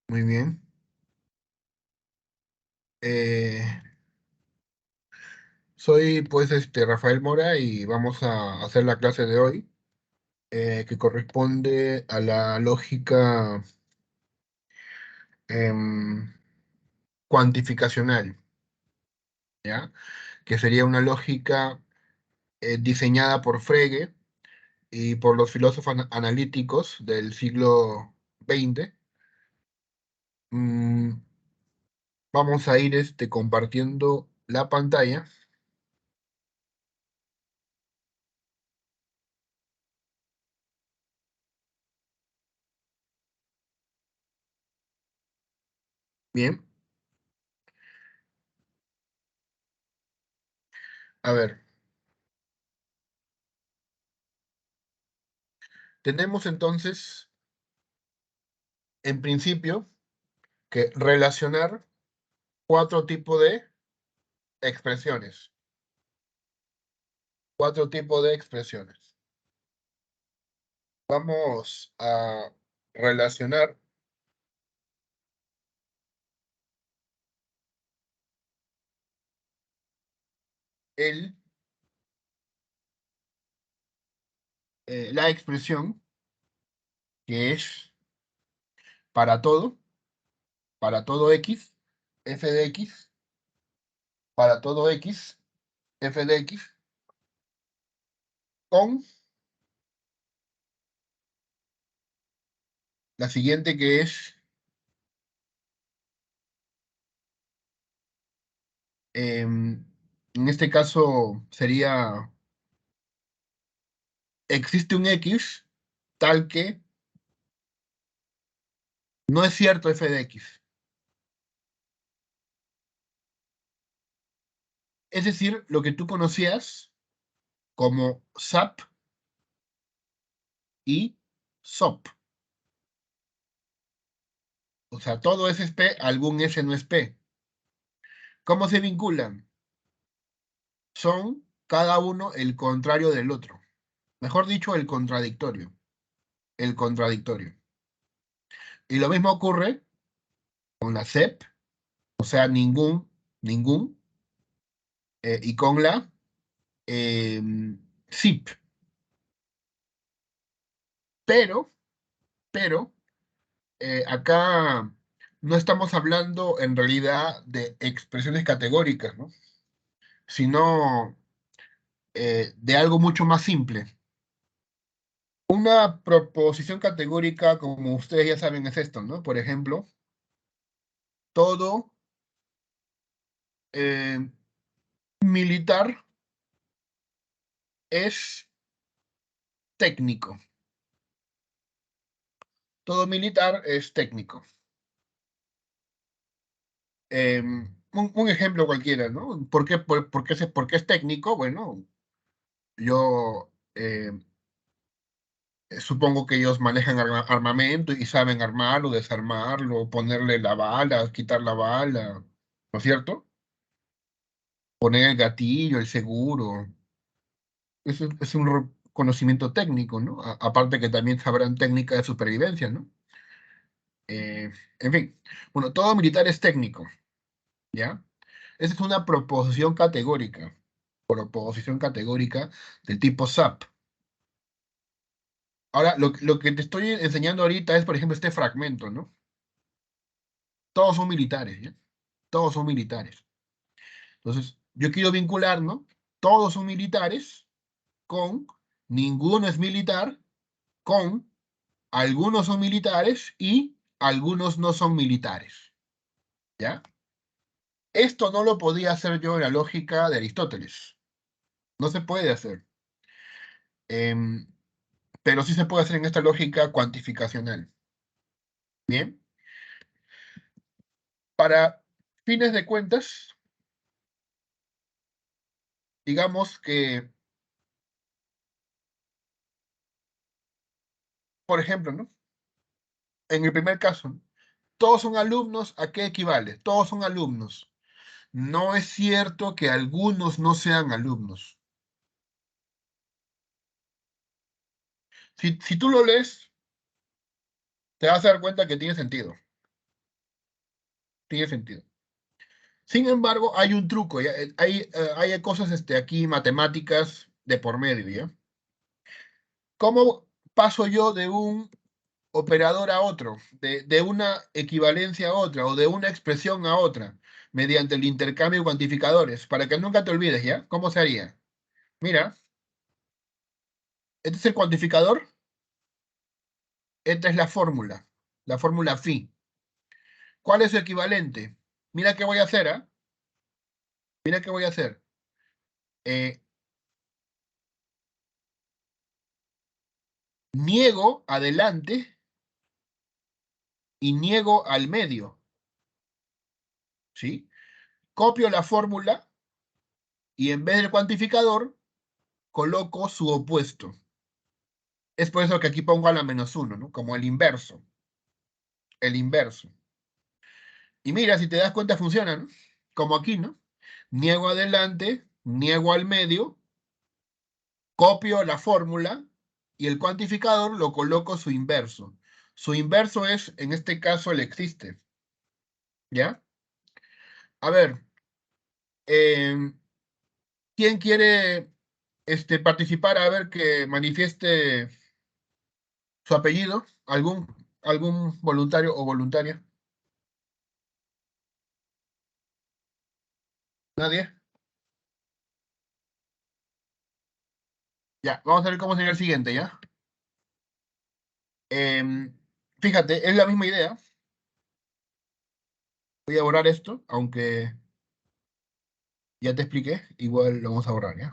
Muy bien. Eh, Soy pues Rafael Mora y vamos a hacer la clase de hoy que corresponde a la lógica em, cuantificacional, ¿ya? Que sería una lógica diseñada por Frege y por los filósofos analíticos del siglo XX. Mm, Vamos a ir compartiendo la pantalla. Bien, a ver, tenemos entonces, en principio, que relacionar cuatro tipos de expresiones. Cuatro tipos de expresiones. Vamos a relacionar el, la expresión que es para todo x, f de x, para todo x, f de x, con la siguiente que es, en este caso sería, existe un x tal que no es cierto f de x. Es decir, lo que tú conocías como SAP y SOP. O sea, todo S es P, algún S no es P. ¿Cómo se vinculan? Son cada uno el contrario del otro. Mejor dicho, el contradictorio. El contradictorio. Y lo mismo ocurre con la CEP, o sea, ningún, y con la eh, SIP. Pero, pero, acá no estamos hablando en realidad de expresiones categóricas, ¿no? Sino de algo mucho más simple. Una proposición categórica, como ustedes ya saben, es esto, ¿no? Por ejemplo, todo eh, militar es técnico. Todo militar es técnico. Un ejemplo cualquiera, ¿no? ¿Por qué es técnico? Bueno, yo supongo que ellos manejan armamento y saben armarlo, desarmarlo, ponerle la bala, quitar la bala, ¿no es cierto? Poner el gatillo, el seguro. Eso es un conocimiento técnico, ¿no? Aparte que también sabrán técnicas de supervivencia, ¿no? En fin, bueno, todo militar es técnico, ¿ya? Esa es una proposición categórica del tipo SAP. Ahora, lo que te estoy enseñando ahorita es, por ejemplo, este fragmento, ¿no? Todos son militares, ¿ya? Todos son militares. Entonces, yo quiero vincular, ¿no? Todos son militares con ninguno es militar, con algunos son militares y algunos no son militares, ¿ya? Esto no lo podía hacer yo en la lógica de Aristóteles. No se puede hacer. Em, pero sí se puede hacer en esta lógica cuantificacional. Bien. Para fines de cuentas, digamos que, por ejemplo, ¿no? En el primer caso, ¿no? Todos son alumnos, ¿a qué equivale? Todos son alumnos. No es cierto que algunos no sean alumnos. Si tú lo lees, te vas a dar cuenta que tiene sentido. Tiene sentido. Sin embargo, hay un truco, ¿ya? Hay cosas aquí matemáticas de por medio, ¿ya? ¿Cómo paso yo de un operador a otro, de una equivalencia a otra o de una expresión a otra, mediante el intercambio de cuantificadores? Para que nunca te olvides, ¿ya? ¿Cómo se haría? Mira, este es el cuantificador, esta es la fórmula phi. ¿Cuál es su equivalente? Mira qué voy a hacer, ¿ah? Mira qué voy a hacer. Eh, Niego adelante y niego al medio, ¿sí? Copio la fórmula y en vez del cuantificador coloco su opuesto. Es por eso que aquí pongo a la -1, ¿no? Como el inverso. El inverso. Y mira, si te das cuenta, funciona, ¿no? Como aquí, ¿no? Niego adelante, niego al medio, copio la fórmula y el cuantificador lo coloco su inverso. Su inverso es, en este caso, el existe. ¿Ya? A ver, eh, ¿quién quiere participar a ver que manifieste su apellido? ¿Algún voluntario o voluntaria? ¿Nadie? Ya, vamos a ver cómo sería el siguiente, ¿ya? Em, Fíjate, es la misma idea. Voy a borrar esto, aunque ya te expliqué, igual lo vamos a borrar, ¿ya?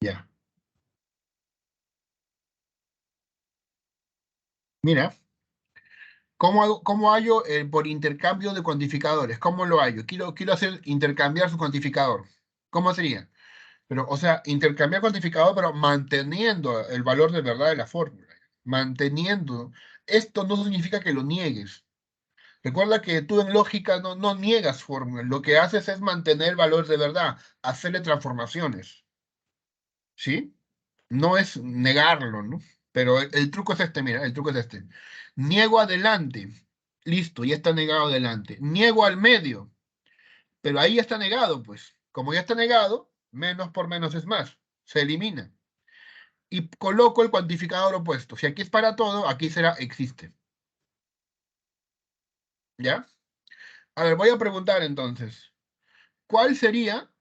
Ya. Mira, ¿cómo hallo por intercambio de cuantificadores? ¿Cómo lo hallo? Quiero hacer intercambiar su cuantificador. ¿Cómo sería? Pero, o sea, intercambiar cuantificador, pero manteniendo el valor de verdad de la fórmula. Manteniendo. Esto no significa que lo niegues. Recuerda que tú en lógica no niegas fórmulas. Lo que haces es mantener el valor de verdad, hacerle transformaciones. ¿Sí? No es negarlo, ¿no? Pero el truco es este, mira, el truco es este. Niego adelante. Listo, ya está negado adelante. Niego al medio. Pero ahí ya está negado, pues. Como ya está negado, menos por menos es más. Se elimina. Y coloco el cuantificador opuesto. Si aquí es para todo, aquí será existe. ¿Ya? A ver, voy a preguntar entonces. ¿Cuál sería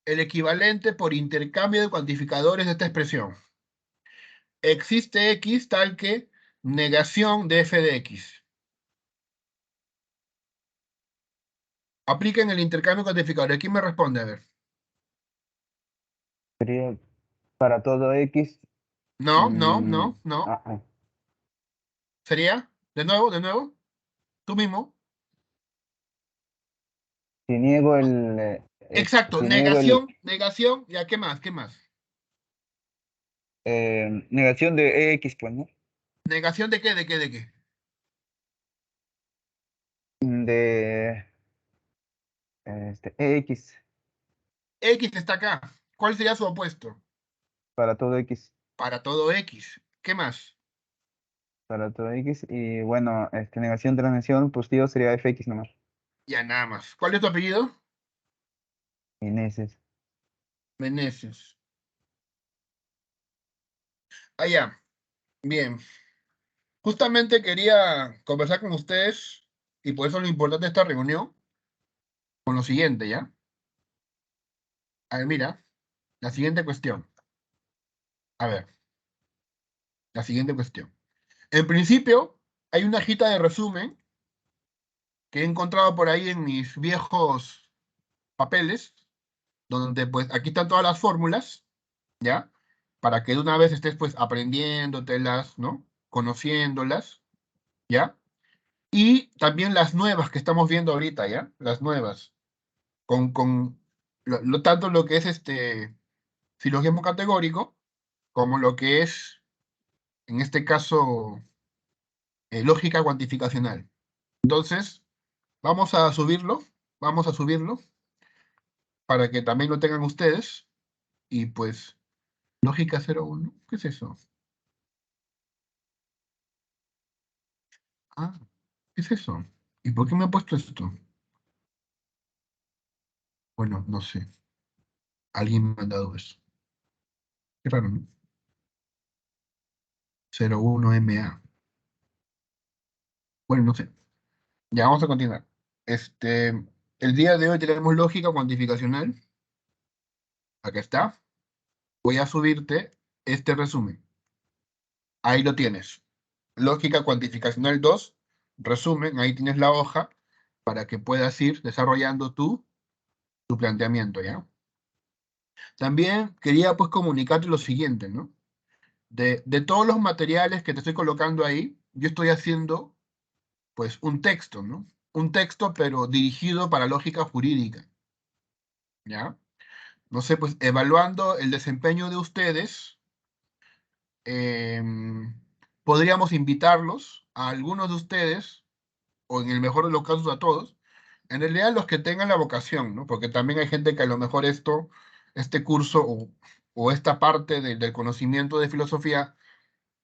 el equivalente por intercambio de cuantificadores de esta expresión? Existe X tal que negación de f de X. Apliquen el intercambio cuantificador. ¿Quién me responde? A ver. Sería para todo X. No, no, mm, no, no. ah, ah. ¿Sería? De nuevo, de nuevo. Tú mismo. Si niego el, Exacto. si niego el Negación, negación. ¿Ya qué más? ¿Qué más? negación de X, pues, ¿no? ¿Negación de qué? ¿De qué? ¿De qué? De X, X está acá. ¿Cuál sería su opuesto? para todo X, Para todo X. ¿Qué más? para todo X. Y bueno, negación de la negación positivo sería FX nomás. Ya nada más. ¿Cuál es tu apellido? Meneses. Meneses. Ah, ya. Bien. Justamente quería conversar con ustedes y por eso lo importante de esta reunión con lo siguiente, ¿ya? A ver, mira, la siguiente cuestión. A ver, la siguiente cuestión. En principio, hay una hojita de resumen que he encontrado por ahí en mis viejos papeles, donde pues aquí están todas las fórmulas, ¿ya? Para que de una vez estés pues aprendiéndotelas, ¿no? Conociéndolas, ¿ya? Y también las nuevas que estamos viendo ahorita, ¿ya? Las nuevas, con tanto lo que es silogismo categórico, como lo que es, en este caso, lógica cuantificacional. Entonces, vamos a subirlo, vamos a subirlo para que también lo tengan ustedes. y pues lógica 0, 1. ¿Qué es eso? Ah, ¿qué es eso? ¿Y por qué me ha puesto esto? Bueno, no sé. Alguien me ha mandado eso. Qué raro, ¿no? 01MA. Bueno, no sé. Ya vamos a continuar. El día de hoy tenemos lógica cuantificacional. Acá está. Voy a subirte este resumen. Ahí lo tienes. Lógica cuantificacional 2, resumen. Ahí tienes la hoja para que puedas ir desarrollando tu planteamiento, ¿ya? También quería pues comunicarte lo siguiente, ¿no? De todos los materiales que te estoy colocando ahí, yo estoy haciendo pues un texto, ¿no? Un texto pero dirigido para lógica jurídica, ¿ya? No sé, pues evaluando el desempeño de ustedes, em, podríamos invitarlos a algunos de ustedes, o en el mejor de los casos a todos, en realidad los que tengan la vocación, ¿no? Porque también hay gente que a lo mejor este curso o esta parte del conocimiento de filosofía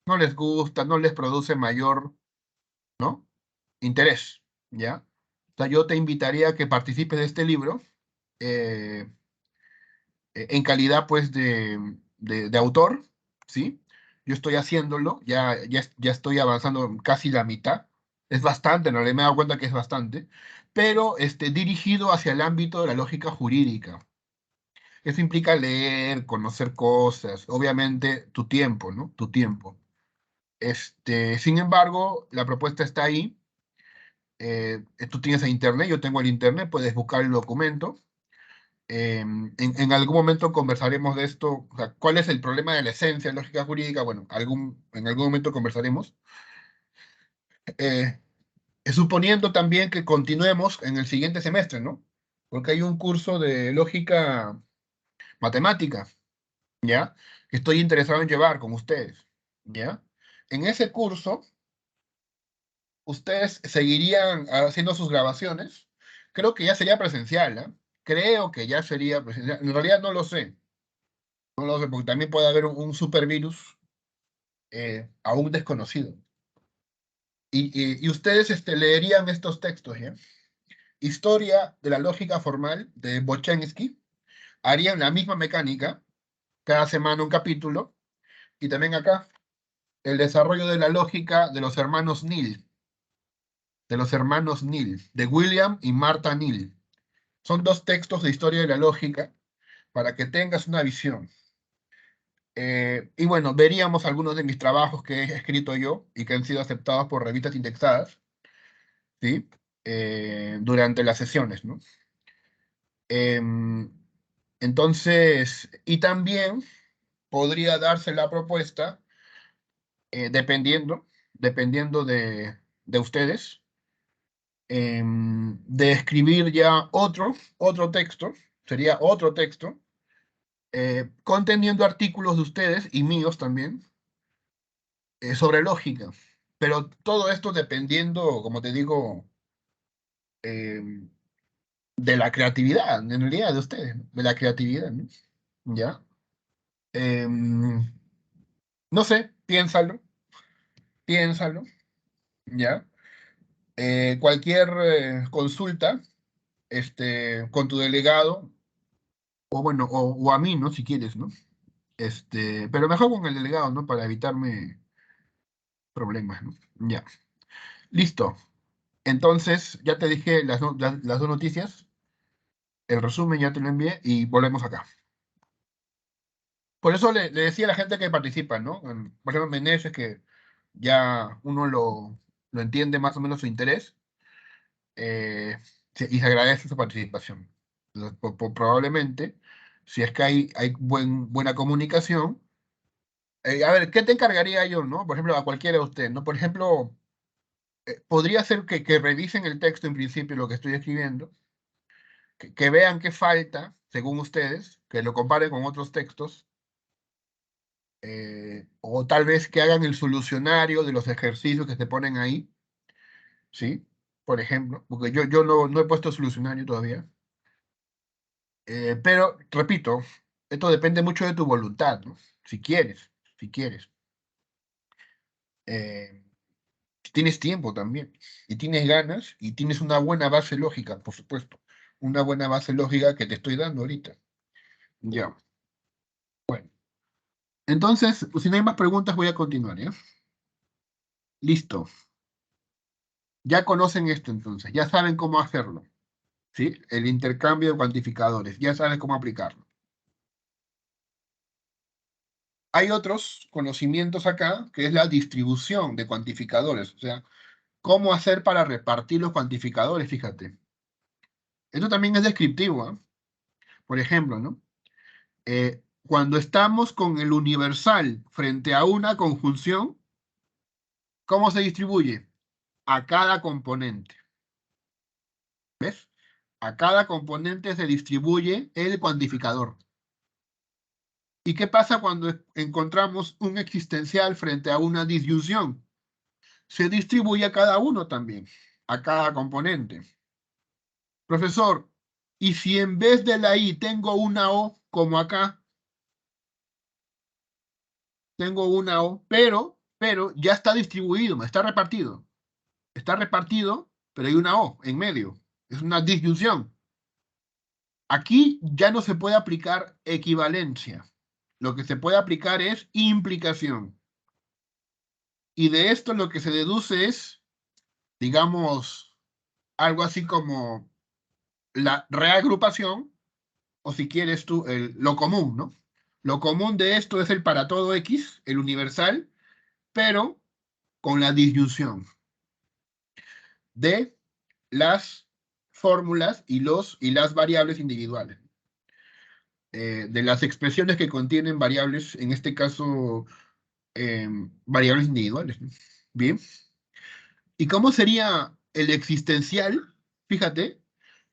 no les gusta, no les produce mayor, ¿no? Interés, ¿ya? O sea, yo te invitaría a que participes de este libro eh, en calidad, pues, de autor, ¿sí? Yo estoy haciéndolo, ya estoy avanzando casi la mitad. Es bastante, en realidad me he dado cuenta que es bastante, pero dirigido hacia el ámbito de la lógica jurídica. Eso implica leer, conocer cosas, obviamente tu tiempo, ¿no? Tu tiempo. Sin embargo, la propuesta está ahí. Tú tienes el internet, yo tengo el internet, puedes buscar el documento. En algún momento conversaremos de esto, o sea, cuál es el problema de la esencia lógica jurídica. Bueno, en algún momento conversaremos. Eh, Suponiendo también que continuemos en el siguiente semestre, ¿no? Porque hay un curso de lógica matemática, ¿ya? Que estoy interesado en llevar con ustedes, ¿ya? En ese curso, ustedes seguirían haciendo sus grabaciones. Creo que ya sería presencial, ¿eh? Creo que ya sería presencial. En realidad no lo sé. No lo sé, porque también puede haber un supervirus aún desconocido. Y ustedes leerían estos textos, ¿ya? Historia de la lógica formal de Bochensky. Harían la misma mecánica, cada semana un capítulo. Y también acá, el desarrollo de la lógica de los hermanos Neal, de William y Martha Neal. Son dos textos de historia de la lógica para que tengas una visión. Y bueno, veríamos algunos de mis trabajos que he escrito yo y que han sido aceptados por revistas indexadas, ¿sí? Durante las sesiones, ¿no? Em, entonces, y también podría darse la propuesta, dependiendo de ustedes, de escribir ya otro texto, sería otro texto, conteniendo artículos de ustedes y míos también, sobre lógica. Pero todo esto dependiendo, como te digo, eh, de la creatividad, en realidad, de ustedes, ¿no? De la creatividad, ¿no? ¿Ya? No sé, piénsalo, ¿ya? Cualquier consulta, con tu delegado, o bueno, o a mí, ¿no? Si quieres, ¿no? Pero mejor con el delegado, ¿no? Para evitarme problemas, ¿no? Ya. Listo. Entonces, ya te dije las dos noticias. El resumen ya te lo envié y volvemos acá. Por eso le decía a la gente que participa, ¿no? Por ejemplo, Meneses, que ya uno lo entiende más o menos su interés, eh, y se agradece su participación. Entonces, probablemente, si es que hay buena comunicación, a ver, ¿qué te encargaría yo, no? Por ejemplo, a cualquiera de ustedes, ¿no? Por ejemplo, podría ser que revisen el texto en principio, lo que estoy escribiendo, que vean qué falta, según ustedes, que lo comparen con otros textos, o tal vez que hagan el solucionario de los ejercicios que se ponen ahí, ¿sí? Por ejemplo, porque yo no he puesto solucionario todavía. Pero, repito, Esto depende mucho de tu voluntad, ¿no? Si quieres, si quieres. Eh, si tienes tiempo también, y tienes ganas, y tienes una buena base lógica, por supuesto. Una buena base lógica que te estoy dando ahorita. Ya. Bueno. Entonces, pues, si no hay más preguntas, voy a continuar, ¿ya? Listo. Ya conocen esto entonces, ya saben cómo hacerlo, ¿sí? El intercambio de cuantificadores, ya saben cómo aplicarlo. Hay otros conocimientos acá, que es la distribución de cuantificadores, o sea, cómo hacer para repartir los cuantificadores, fíjate. Esto también es descriptivo, ¿ah? Por ejemplo, ¿no? Cuando estamos con el universal frente a una conjunción, ¿cómo se distribuye? A cada componente. ¿Ves? A cada componente se distribuye el cuantificador. ¿Y qué pasa cuando encontramos un existencial frente a una disyunción? Se distribuye a cada uno también, a cada componente. Profesor, ¿y si en vez de la I tengo una O, como acá, tengo una O, pero ya está distribuido, está repartido? Está repartido, pero hay una O en medio. Es una disyunción. Aquí ya no se puede aplicar equivalencia. Lo que se puede aplicar es implicación. Y de esto lo que se deduce es, digamos, algo así como la reagrupación, o si quieres tú, lo común, ¿no? Lo común de esto es el para todo X, el universal, pero con la disyunción de las fórmulas y las variables individuales. De las expresiones que contienen variables, en este caso, variables individuales, ¿no? Bien. ¿Y cómo sería el existencial? Fíjate,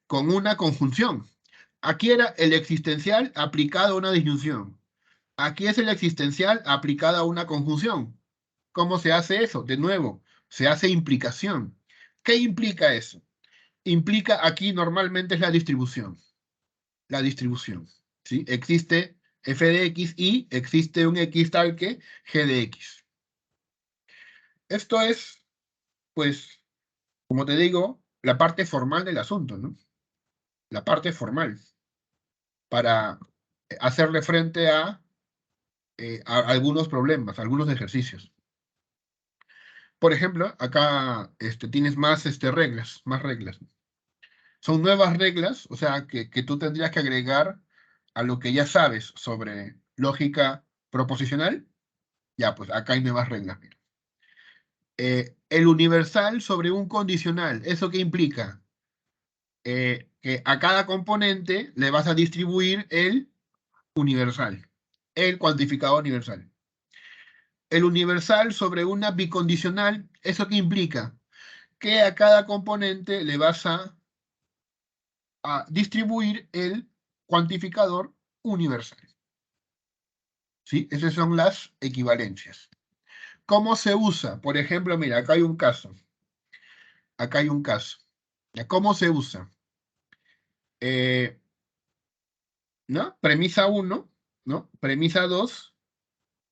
con una conjunción. Aquí era el existencial aplicado a una disyunción. Aquí es el existencial aplicado a una conjunción. ¿Cómo se hace eso? De nuevo, se hace implicación. ¿Qué implica eso? Implica aquí normalmente es la distribución. La distribución. ¿Sí? Existe f de x y existe un x tal que g de x. Esto es, pues, como te digo, la parte formal del asunto, ¿no? La parte formal, para hacerle frente a algunos problemas, a algunos ejercicios. Por ejemplo, acá tienes más reglas, más reglas. Son nuevas reglas, o sea, que tú tendrías que agregar a lo que ya sabes sobre lógica proposicional. Ya, pues acá hay nuevas reglas. Mira. El universal sobre un condicional, ¿eso qué implica? Que a cada componente le vas a distribuir el universal, el cuantificador universal. El universal sobre una bicondicional, ¿eso qué implica? Que a cada componente le vas a distribuir el cuantificador universal. ¿Sí? Esas son las equivalencias. ¿Cómo se usa? Por ejemplo, mira, acá hay un caso. Acá hay un caso. ¿Cómo se usa? Eh, ¿No? Premisa 1, ¿no? Premisa 2,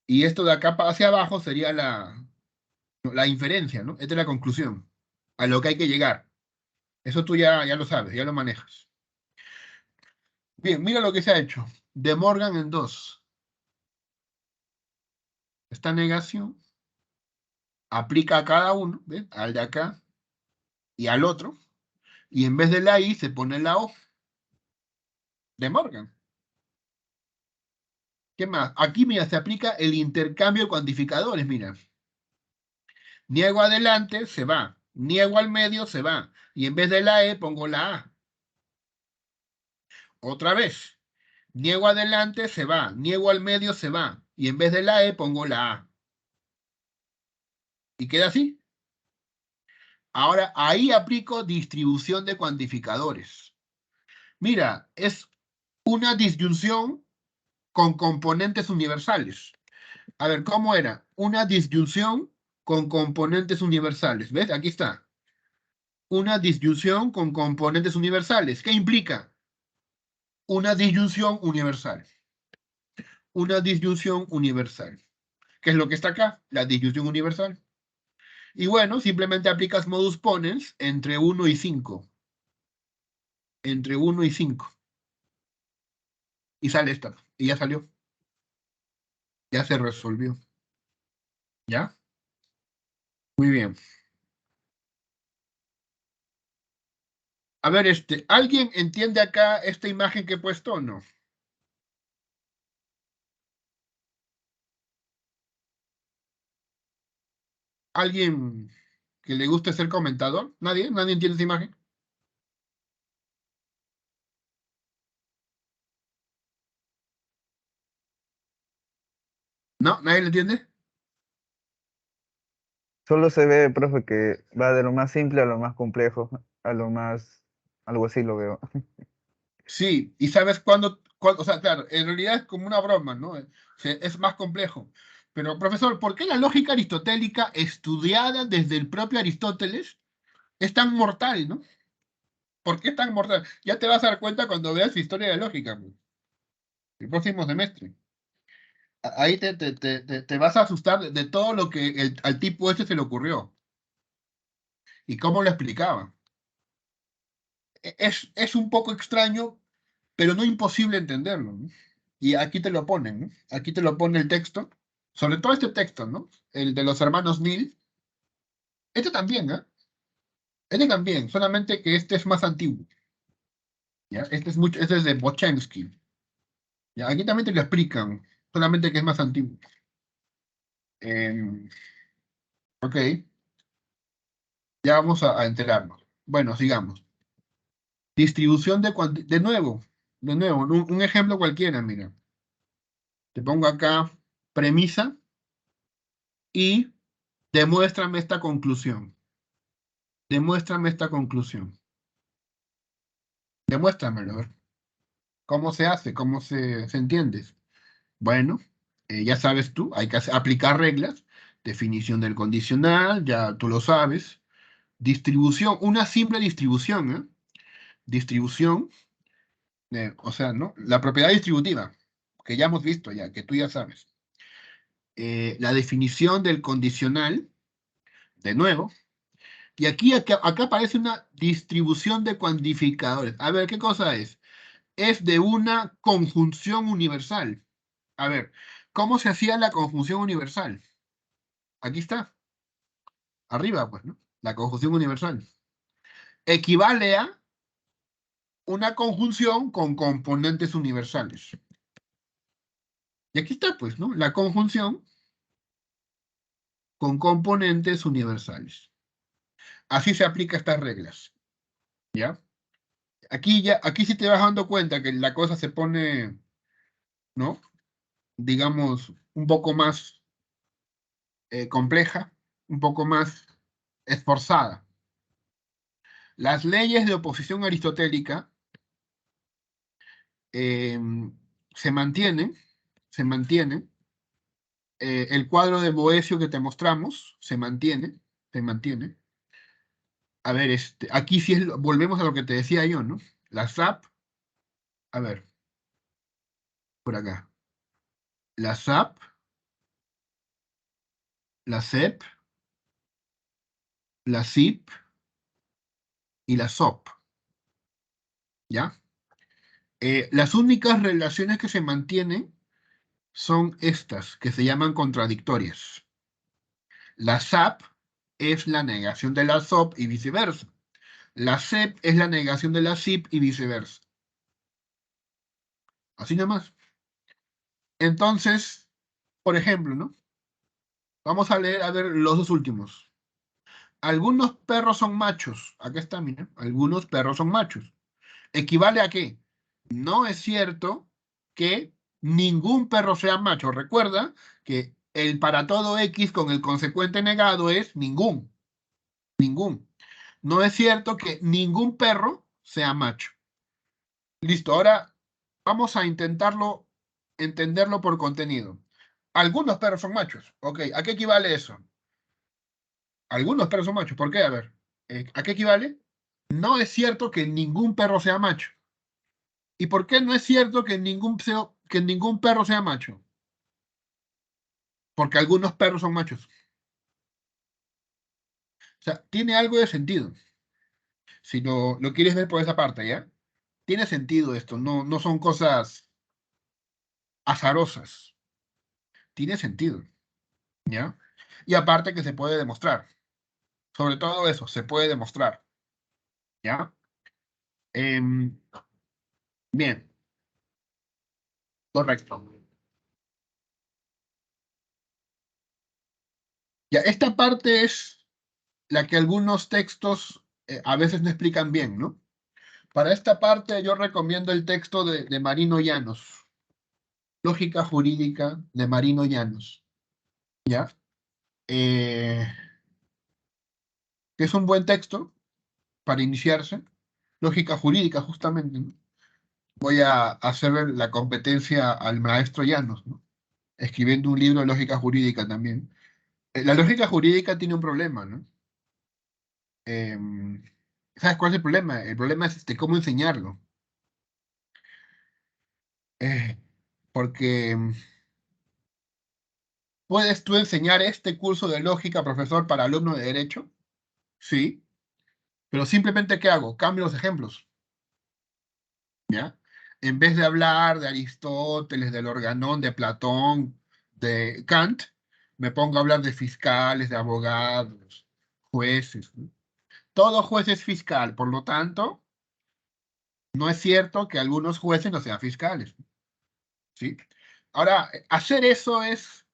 y esto de acá hacia abajo sería la inferencia, ¿no? Esta es la conclusión, a lo que hay que llegar. Eso tú ya lo sabes, ya lo manejas. Bien, mira lo que se ha hecho. De Morgan en 2. Esta negación aplica a cada uno, ¿ves? Al de acá y al otro, y en vez de la I se pone la O de Morgan. ¿Qué más? Aquí, mira, se aplica el intercambio de cuantificadores, mira. Niego adelante, se va. Niego al medio, se va. Y en vez de la E, pongo la A. Otra vez. Niego adelante, se va. Niego al medio, se va. Y en vez de la E, pongo la A. Y queda así. Ahora, ahí aplico distribución de cuantificadores. Mira, es una disyunción con componentes universales. A ver, ¿cómo era? Una disyunción con componentes universales. ¿Ves? Aquí está. Una disyunción con componentes universales. ¿Qué implica? Una disyunción universal. una disyunción universal. ¿Qué es lo que está acá? La disyunción universal. Y bueno, simplemente aplicas modus ponens entre 1 y 5. Entre 1 y 5. Y sale esta. Y ya salió. Ya se resolvió. ¿Ya? Muy bien. A ver, ¿alguien entiende acá esta imagen que he puesto o no? ¿Alguien que le guste ser comentador? ¿Nadie? ¿Nadie entiende esa imagen? ¿No? ¿Nadie le entiende? Solo se ve, profe, que va de lo más simple a lo más complejo, a lo más, algo así lo veo. Sí, y sabes cuándo, o sea, claro, en realidad es como una broma, ¿no? Es más complejo. Pero, profesor, ¿por qué la lógica aristotélica estudiada desde el propio Aristóteles es tan mortal, ¿no? ¿Por qué es tan mortal? Ya te vas a dar cuenta cuando veas historia de lógica, pues, el próximo semestre. Ahí te vas a asustar de todo lo que al tipo este se le ocurrió y cómo lo explicaba. Es un poco extraño, pero no imposible entenderlo, ¿no? Y aquí te lo ponen, ¿no? Aquí te lo pone el texto, sobre todo este texto, ¿no? El de los hermanos Nil. Este también, ¿eh? Este también, solamente que este es más antiguo, ¿ya? Este es de Bochensky, ¿ya? Aquí también te lo explican, solamente que es más antiguo. Eh, ok, ya vamos a enterarnos. Bueno, sigamos. Distribución de nuevo, un ejemplo cualquiera, mira. Te pongo acá premisa y demuéstrame esta conclusión. Demuéstrame esta conclusión. Demuéstramelo, a ver. ¿Cómo se hace? ¿Cómo se entiende? Bueno, ya sabes tú, hay que aplicar reglas. Definición del condicional, ya tú lo sabes. Distribución, una simple distribución, ¿eh? Distribución, o sea, ¿no? La propiedad distributiva, que ya hemos visto ya, que tú ya sabes. La definición del condicional, de nuevo. Y acá aparece una distribución de cuantificadores. A ver, ¿qué cosa es? Es de una conjunción universal. A ver, ¿cómo se hacía la conjunción universal? Aquí está, arriba, pues, ¿no? La conjunción universal. Equivale a una conjunción con componentes universales. Y aquí está, pues, ¿no? La conjunción con componentes universales. Así se aplica estas reglas, ¿ya? Aquí sí te vas dando cuenta que la cosa se pone, ¿no? Digamos, un poco más compleja, un poco más esforzada. Las leyes de oposición aristotélica eh, se mantienen. El cuadro de Boecio que te mostramos se mantiene. A ver, aquí sí volvemos a lo que te decía yo, ¿no? La SAP, a ver, por acá. La SAP, la SEP, la SIP y la SOP, ¿ya? Las únicas relaciones que se mantienen son estas, que se llaman contradictorias. La SAP es la negación de la SOP y viceversa. La SEP es la negación de la SIP y viceversa. Así nada más. Entonces, por ejemplo, ¿no? Vamos a leer, a ver, los dos últimos. Algunos perros son machos. Acá está, mira. Algunos perros son machos. ¿Equivale a qué? No es cierto que ningún perro sea macho. Recuerda que el para todo X con el consecuente negado es ningún. Ningún. No es cierto que ningún perro sea macho. Listo, ahora vamos a intentarlo, entenderlo por contenido. Algunos perros son machos. Ok, ¿a qué equivale eso? Algunos perros son machos. ¿Por qué? A ver, ¿a qué equivale? No es cierto que ningún perro sea macho. ¿Y por qué no es cierto que que ningún perro sea macho, porque algunos perros son machos. O sea, tiene algo de sentido. Si lo quieres ver por esa parte, ¿ya? Tiene sentido esto, no son cosas azarosas. Tiene sentido, ¿ya? Y aparte que se puede demostrar. Sobre todo eso, se puede demostrar, ¿ya? Em, bien, correcto. Ya, esta parte es la que algunos textos a veces no explican bien, ¿no? Para esta parte yo recomiendo el texto de Marino Llanos, Lógica Jurídica de Marino Llanos, ¿ya? Eh, que es un buen texto para iniciarse. Lógica jurídica, justamente, ¿no? Voy a hacer la competencia al maestro Llanos, ¿no? Escribiendo un libro de lógica jurídica también. La lógica jurídica tiene un problema, ¿no? Em, ¿Sabes cuál es el problema? El problema es cómo enseñarlo. Eh, porque ¿puedes tú enseñar este curso de lógica, profesor, para alumnos de derecho? Sí, pero simplemente ¿qué hago? Cambio los ejemplos, ¿ya? En vez de hablar de Aristóteles, del Organón, de Platón, de Kant, me pongo a hablar de fiscales, de abogados, jueces, ¿no? Todo juez es fiscal, por lo tanto, no es cierto que algunos jueces no sean fiscales, ¿sí? Ahora, hacer eso es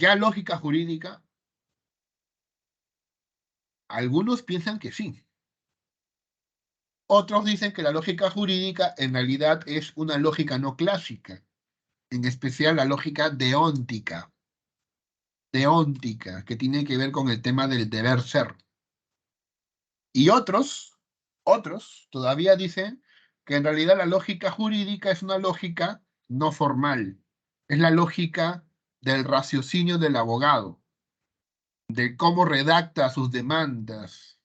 ya lógica jurídica. Algunos piensan que sí. Otros dicen que la lógica jurídica en realidad es una lógica no clásica, en especial la lógica deóntica, que tiene que ver con el tema del deber ser. Y otros todavía dicen que en realidad la lógica jurídica es una lógica no formal, es la lógica del raciocinio del abogado, de cómo redacta sus demandas,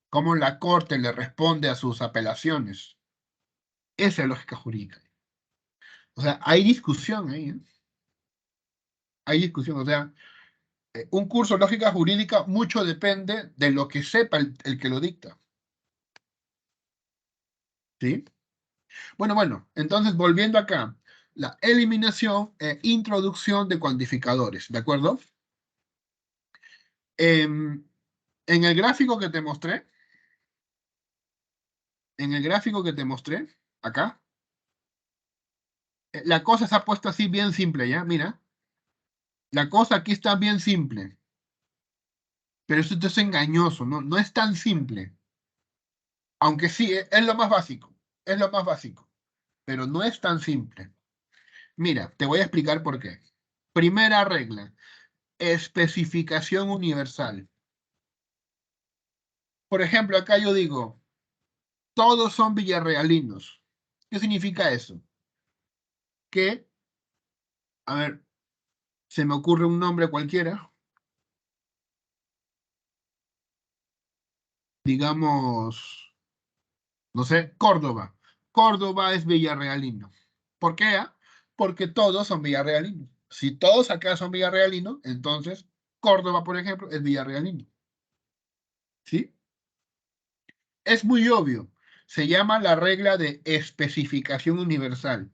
cómo la corte le responde a sus apelaciones. Esa es la lógica jurídica. O sea, hay discusión ahí, ¿eh? Hay discusión. O sea, un curso de lógica jurídica mucho depende de lo que sepa el que lo dicta. ¿Sí? Bueno, entonces volviendo acá, la eliminación e introducción de cuantificadores, ¿de acuerdo? Em, en el gráfico que te mostré, en el gráfico que te mostré, acá, la cosa se ha puesto así bien simple, ¿ya? Mira, la cosa aquí está bien simple, pero esto es engañoso, no es tan simple, aunque sí, es lo más básico, es lo más básico, pero no es tan simple. Mira, te voy a explicar por qué. Primera regla, especificación universal. Por ejemplo, acá yo digo, todos son villarrealinos. ¿Qué significa eso? Que, a ver, se me ocurre un nombre cualquiera, digamos, no sé, Córdoba. Córdoba es villarrealino. ¿Por qué? Porque todos son villarrealinos. Si todos acá son villarrealinos, entonces Córdoba, por ejemplo, es villarrealino. ¿Sí? Es muy obvio. Se llama la regla de especificación universal.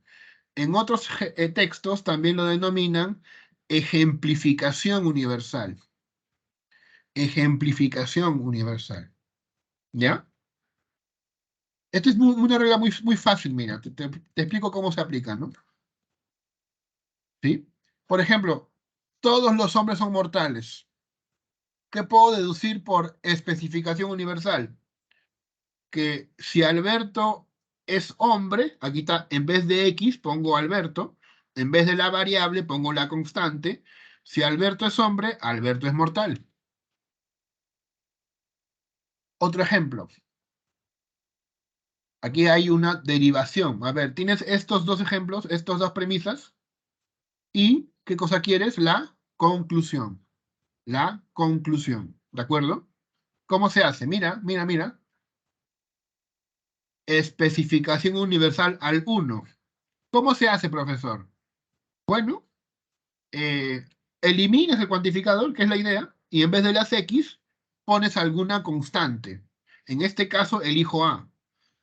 En otros textos también lo denominan ejemplificación universal. Ejemplificación universal. ¿Ya? Esta es una regla muy fácil, mira. Te explico cómo se aplica, ¿no? ¿Sí? Por ejemplo, todos los hombres son mortales. ¿Qué puedo deducir por especificación universal? Que si Alberto es hombre, aquí está, en vez de X pongo Alberto, en vez de la variable pongo la constante. Si Alberto es hombre, Alberto es mortal. Otro ejemplo. Aquí hay una derivación. A ver, tienes estos dos ejemplos, estas dos premisas, y ¿qué cosa quieres? La conclusión. La conclusión. ¿De acuerdo? ¿Cómo se hace? Mira. Especificación universal al uno. ¿Cómo se hace, profesor? Bueno, eh, eliminas el cuantificador, que es la idea, y en vez de las X, pones alguna constante. En este caso, elijo A.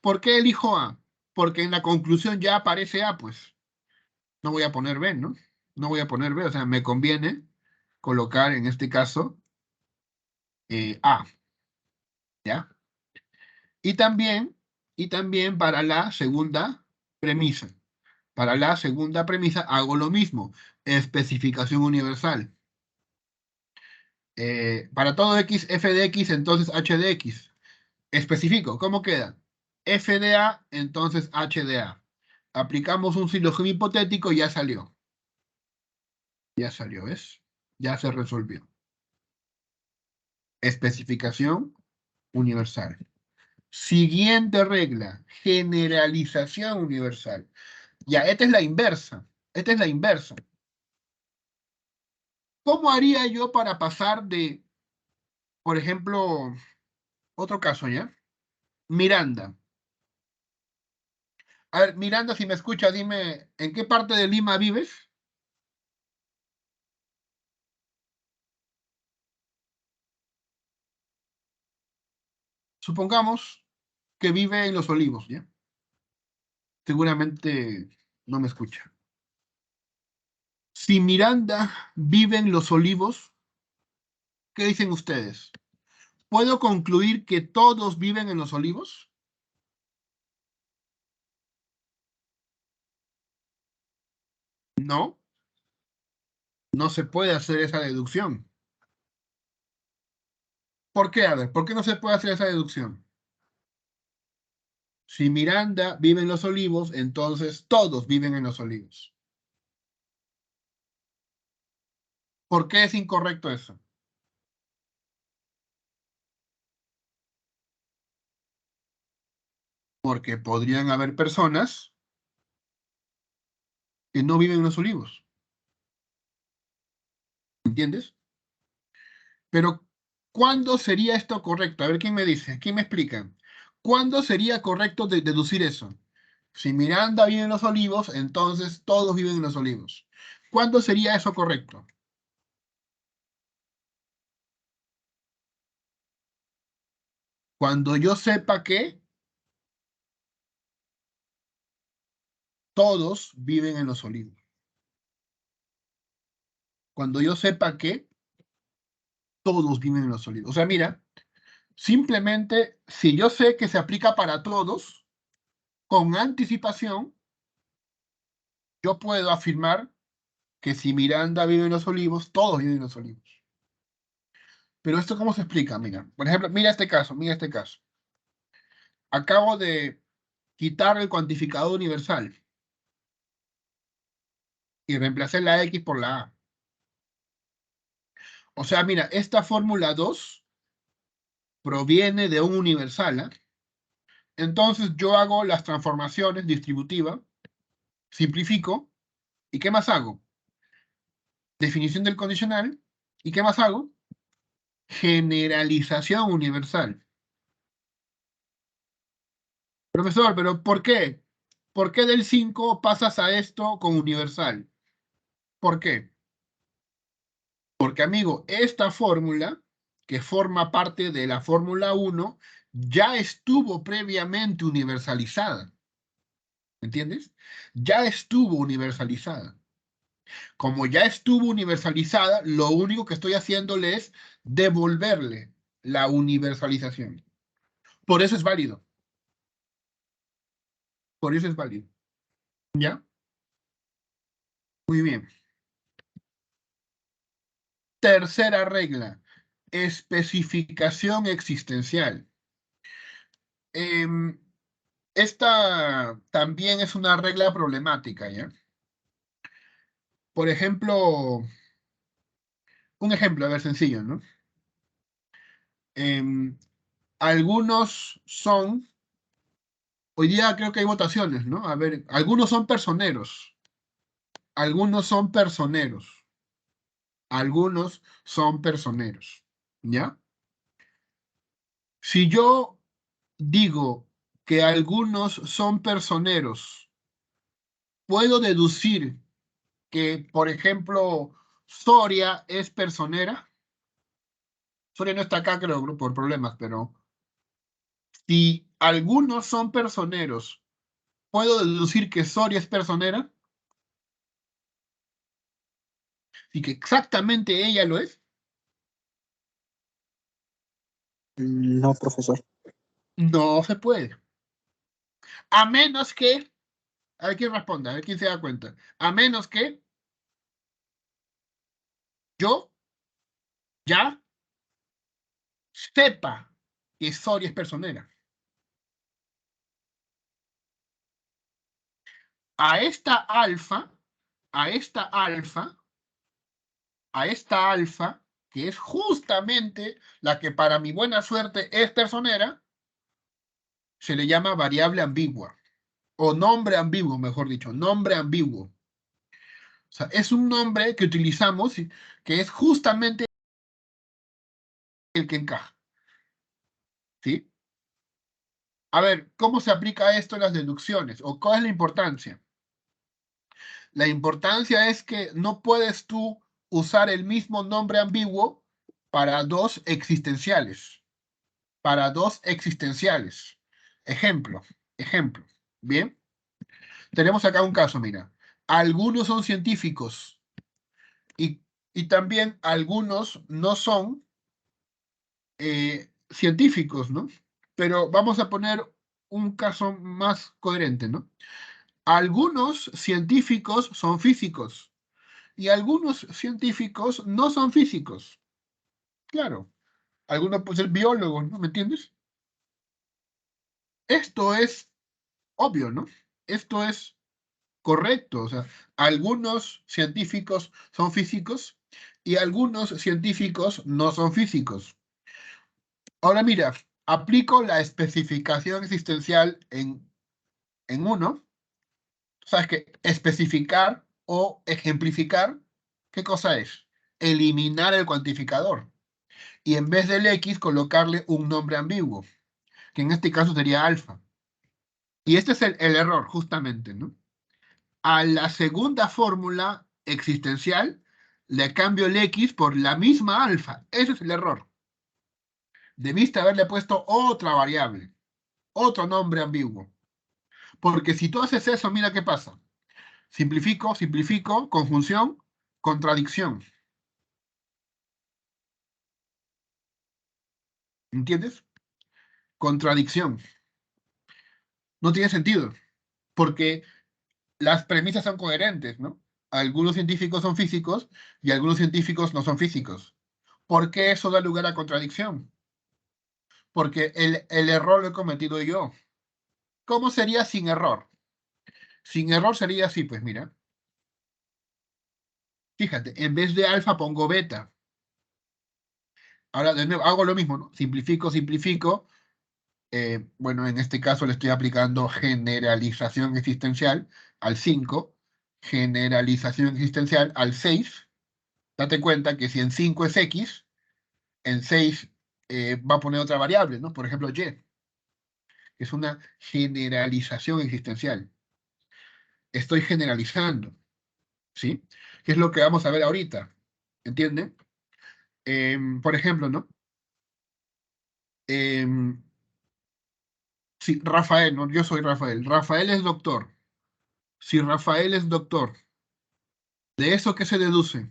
¿Por qué elijo A? Porque en la conclusión ya aparece A, pues. No voy a poner B, ¿no? No voy a poner B, o sea, me conviene colocar en este caso A, ¿ya? Y también, y también para la segunda premisa. Para la segunda premisa hago lo mismo, especificación universal. Para todo x, f de x, entonces h de x. Especifico, ¿cómo queda? F de A, entonces h de A. Aplicamos un silogismo hipotético y ya salió. Ya salió, ¿ves? Ya se resolvió. Especificación universal. Siguiente regla, generalización universal. Ya, esta es la inversa. Esta es la inversa. ¿Cómo haría yo para pasar de, por ejemplo, otro caso, ¿ya? Miranda. A ver, Miranda, si me escucha, dime, ¿en qué parte de Lima vives? Supongamos que vive en Los Olivos, ¿ya? Seguramente no me escucha. Si Miranda vive en Los Olivos, ¿qué dicen ustedes? ¿Puedo concluir que todos viven en Los Olivos? No, no se puede hacer esa deducción. ¿Por qué? A ver, ¿por qué no se puede hacer esa deducción? Si Miranda vive en Los Olivos, entonces todos viven en Los Olivos. ¿Por qué es incorrecto eso? Porque podrían haber personas que no viven en Los Olivos, ¿entiendes? Pero, ¿cuándo sería esto correcto? A ver, ¿quién me dice? ¿Quién me explica? ¿Cuándo sería correcto deducir eso? Si Miranda vive en Los Olivos, entonces todos viven en Los Olivos. ¿Cuándo sería eso correcto? Cuando yo sepa que todos viven en Los Olivos. Cuando yo sepa que todos viven en Los Olivos. O sea, mira, simplemente si yo sé que se aplica para todos, con anticipación, yo puedo afirmar que si Miranda vive en Los Olivos, todos viven en Los Olivos. Pero esto, ¿cómo se explica? Mira, por ejemplo, mira este caso, mira este caso. Acabo de quitar el cuantificador universal y reemplacé la X por la A. O sea, mira, esta fórmula 2 proviene de un universal, ¿ah? Entonces yo hago las transformaciones distributivas, simplifico, ¿y qué más hago? Definición del condicional, ¿y qué más hago? Generalización universal. Profesor, pero ¿por qué? ¿Por qué del 5 pasas a esto con universal? ¿Por qué? Porque, amigo, esta fórmula, que forma parte de la fórmula 1, ya estuvo previamente universalizada. ¿Entiendes? Ya estuvo universalizada. Como ya estuvo universalizada, lo único que estoy haciéndole es devolverle la universalización. Por eso es válido. Por eso es válido. ¿Ya? Muy bien. Tercera regla. Especificación existencial. Em, Esta también es una regla problemática, ¿ya? Por ejemplo, un ejemplo, a ver, sencillo, ¿no? Em, Algunos son, hoy día creo que hay votaciones, ¿no? A ver, algunos son personeros, algunos son personeros, algunos son personeros, ¿ya? Si yo digo que algunos son personeros puedo deducir que, por ejemplo, Soria es personera. Soria no está acá, creo, por problemas, pero si algunos son personeros, ¿puedo deducir que Soria es personera? Y que exactamente ella lo es. No, profesor. No se puede. A menos que, a ver quién responde, a ver quién se da cuenta. A menos que yo ya sepa que Soria es personera. A esta alfa, a esta alfa, a esta alfa, que es justamente la que para mi buena suerte es personera, se le llama variable ambigua, o nombre ambiguo, mejor dicho, nombre ambiguo. O sea, es un nombre que utilizamos que es justamente el que encaja, ¿sí? A ver, ¿cómo se aplica esto en las deducciones? ¿O cuál es la importancia? La importancia es que no puedes tú usar el mismo nombre ambiguo para dos existenciales. Para dos existenciales. Ejemplo, ejemplo. Bien, tenemos acá un caso, mira. Algunos son científicos y, y también algunos no son científicos, ¿no? Pero vamos a poner un caso más coherente, ¿no? Algunos científicos son físicos y algunos científicos no son físicos. Claro, algunos pueden ser biólogos, ¿no? ¿Me entiendes? Esto es obvio, ¿no? Esto es correcto. O sea, algunos científicos son físicos y algunos científicos no son físicos. Ahora mira, aplico la especificación existencial en uno. ¿Sabes qué? Especificar o ejemplificar, ¿qué cosa es? Eliminar el cuantificador. Y en vez del X colocarle un nombre ambiguo, que en este caso sería alfa. Y este es el error, justamente, ¿no? A la segunda fórmula existencial le cambio el X por la misma alfa. Ese es el error. Debiste haberle puesto otra variable, otro nombre ambiguo. Porque si tú haces eso, mira qué pasa. Simplifico, simplifico, conjunción, contradicción. ¿Entiendes? Contradicción. No tiene sentido, porque las premisas son coherentes, ¿no? Algunos científicos son físicos y algunos científicos no son físicos. ¿Por qué eso da lugar a contradicción? Porque el error lo he cometido yo. ¿Cómo sería sin error? Sin error sería así, pues mira. Fíjate, en vez de alfa pongo beta. Ahora de nuevo hago lo mismo, ¿no? Simplifico, simplifico. Bueno, en este caso le estoy aplicando generalización existencial al 5, generalización existencial al 6. Date cuenta que si en 5 es X, en 6 va a poner otra variable, ¿no? Por ejemplo, Y, que es una generalización existencial. Estoy generalizando, ¿sí? ¿Qué es lo que vamos a ver ahorita? ¿Entienden? Por ejemplo, ¿no? Em, si Rafael, ¿no? Yo soy Rafael. Rafael es doctor. Si Rafael es doctor, ¿de eso qué se deduce?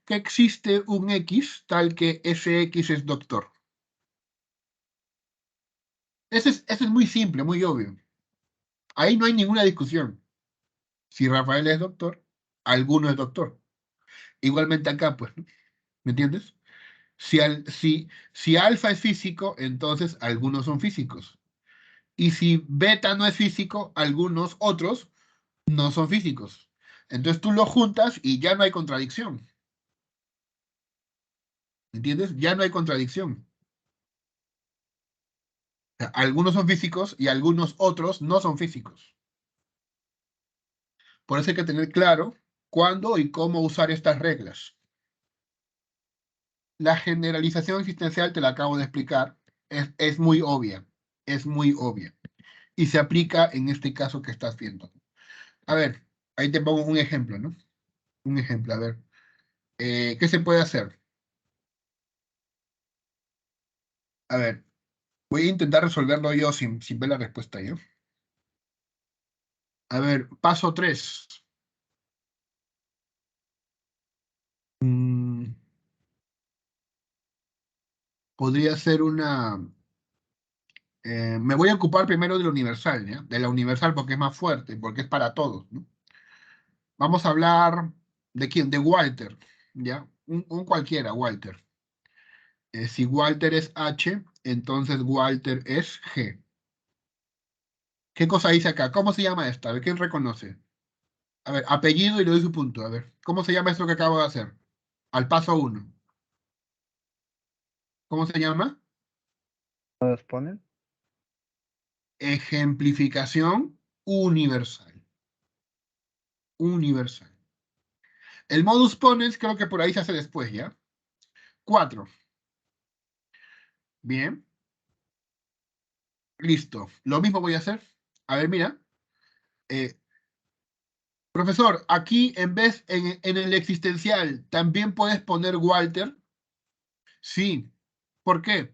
Que existe un X tal que ese X es doctor. Ese es muy simple, muy obvio. Ahí no hay ninguna discusión. Si Rafael es doctor, alguno es doctor. Igualmente acá, pues, ¿no? ¿Me entiendes? Si alfa es físico, entonces algunos son físicos. Y si beta no es físico, algunos otros no son físicos. Entonces tú lo juntas y ya no hay contradicción. ¿Me entiendes? Ya no hay contradicción. O sea, algunos son físicos y algunos otros no son físicos. Por eso hay que tener claro cuándo y cómo usar estas reglas. La generalización existencial, te la acabo de explicar, es muy obvia, es muy obvia. Y se aplica en este caso que estás viendo. A ver, ahí te pongo un ejemplo, ¿no? Un ejemplo, a ver. ¿Qué se puede hacer? A ver, voy a intentar resolverlo yo sin ver la respuesta yo. A ver, paso 3. Podría ser una... me voy a ocupar primero de la universal, ¿ya? De la universal porque es más fuerte, porque es para todos, ¿no? Vamos a hablar de quién, de Walter, ¿ya? Un cualquiera, Walter. Si Walter es H, entonces Walter es G. ¿Qué cosa dice acá? ¿Cómo se llama esta? A ver, ¿quién reconoce? A ver, apellido y le doy su punto. A ver, ¿cómo se llama esto que acabo de hacer? Al paso 1. ¿Cómo se llama? ¿Todos ponen? Ejemplificación universal. Universal. El modus ponens creo que por ahí se hace después, ¿ya? 4. Bien. Listo. Lo mismo voy a hacer. A ver, mira. Eh, profesor, aquí en vez en el existencial, ¿también puedes poner Walter? Sí. ¿Por qué?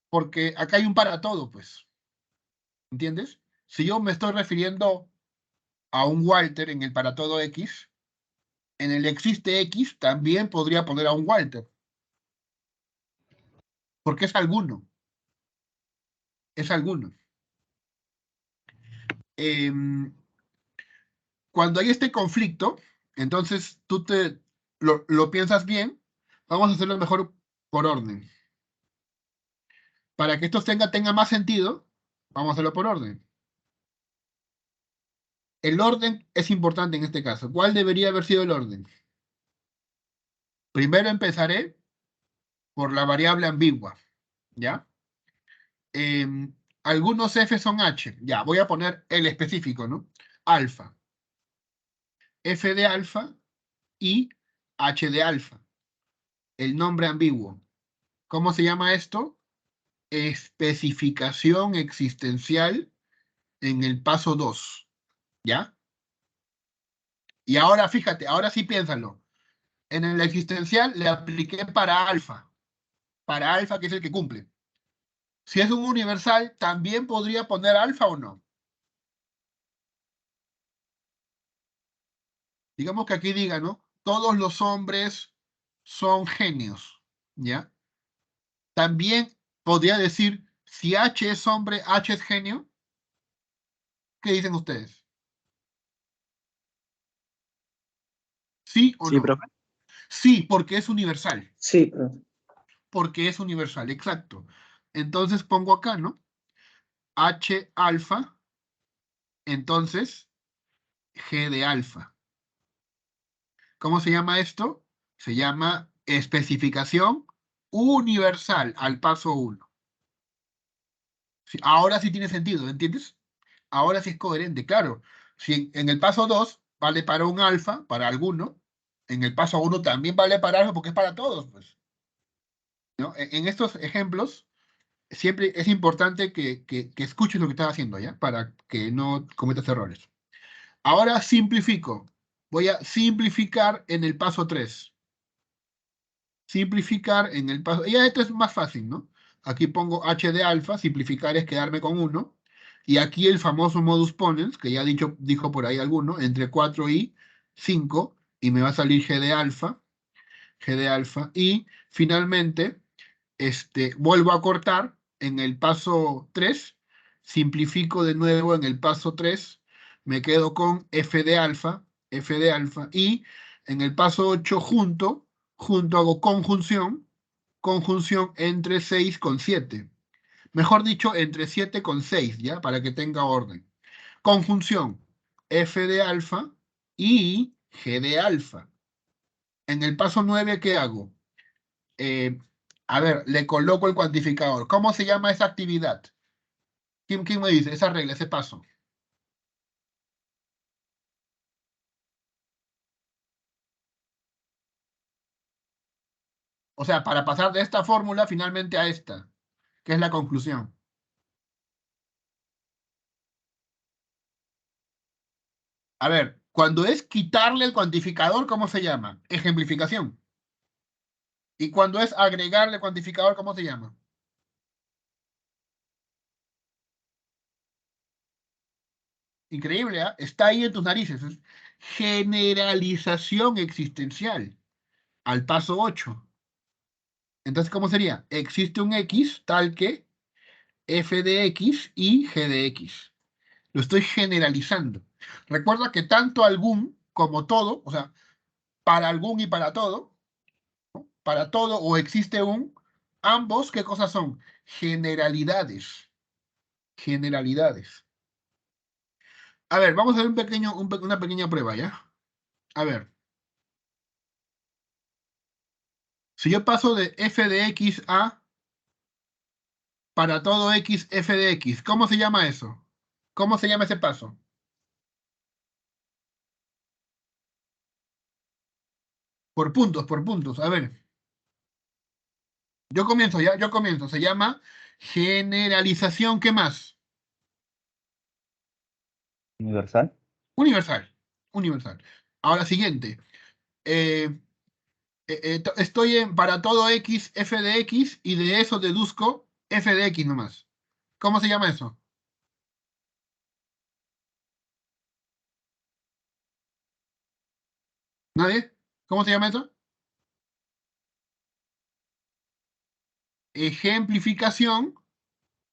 Porque acá hay un para todo, pues. ¿Entiendes? Si yo me estoy refiriendo a un Walter en el para todo X, en el existe X también podría poner a un Walter. Porque es alguno. Es alguno. Em, cuando hay este conflicto, entonces tú lo piensas bien, vamos a hacerlo mejor por orden. Para que esto tenga más sentido, vamos a hacerlo por orden. El orden es importante en este caso. ¿Cuál debería haber sido el orden? Primero empezaré por la variable ambigua, ¿ya? Algunos F son H, ya, voy a poner el específico, ¿no? Alfa, F de alfa y H de alfa, el nombre ambiguo. ¿Cómo se llama esto? Especificación existencial en el paso 2, ¿ya? Y ahora fíjate, ahora sí piénsalo. En el existencial le apliqué para alfa que es el que cumple. Si es un universal, ¿también podría poner alfa o no? Digamos que aquí diga, ¿no? Todos los hombres son genios, ¿ya? También podría decir, si H es hombre, H es genio. ¿Qué dicen ustedes? ¿Sí o Sí, no? profe. Sí, porque es universal. Sí, profe. Porque es universal, exacto. Entonces pongo acá, ¿no? H alfa, entonces G de alfa. ¿Cómo se llama esto? Se llama especificación universal al paso 1. Sí, ahora sí tiene sentido, ¿entiendes? Ahora sí es coherente, claro. Si en el paso 2 vale para un alfa, para alguno, en el paso 1 también vale para algo porque es para todos, pues. ¿No? En estos ejemplos, siempre es importante que escuches lo que estás haciendo, ¿ya? Para que no cometas errores. Ahora simplifico. Voy a simplificar en el paso 3. Simplificar en el paso... Ya esto es más fácil, ¿no? Aquí pongo h de alfa, simplificar es quedarme con 1. Y aquí el famoso modus ponens, que ya dijo por ahí alguno, entre 4 y 5, y me va a salir g de alfa, y finalmente vuelvo a cortar en el paso 3, simplifico de nuevo en el paso 3, me quedo con f de alfa, y en el paso 8 junto hago conjunción entre 6 con 7. Mejor dicho, entre 7 con 6, ¿ya? Para que tenga orden. Conjunción, f de alfa y g de alfa. En el paso 9, ¿qué hago? Eh, a ver, le coloco el cuantificador. ¿Cómo se llama esa actividad? ¿Quién me dice? Esa regla, ese paso. O sea, para pasar de esta fórmula finalmente a esta, que es la conclusión. A ver, cuando es quitarle el cuantificador, ¿cómo se llama? Ejemplificación. Y cuando es agregarle cuantificador, ¿cómo se llama? Increíble, ¿ah? Está ahí en tus narices. Es generalización existencial. Al paso 8. Entonces, ¿cómo sería? Existe un X tal que f de X y g de X. Lo estoy generalizando. Recuerda que tanto algún como todo, o sea, para algún y para todo o existe un, ambos, ¿qué cosas son? Generalidades. Generalidades. A ver, vamos a ver una pequeña prueba, ¿ya? A ver, si yo paso de f de x a para todo x, f de x, ¿cómo se llama eso? ¿Cómo se llama ese paso? Por puntos, por puntos. A ver, yo comienzo ya, yo comienzo. Se llama generalización, ¿qué más? Universal. Universal. Universal. Ahora, siguiente. Eh, estoy en para todo x, f de x, y de eso deduzco f de x nomás. ¿Cómo se llama eso? ¿Nadie? ¿Cómo se llama eso? Ejemplificación.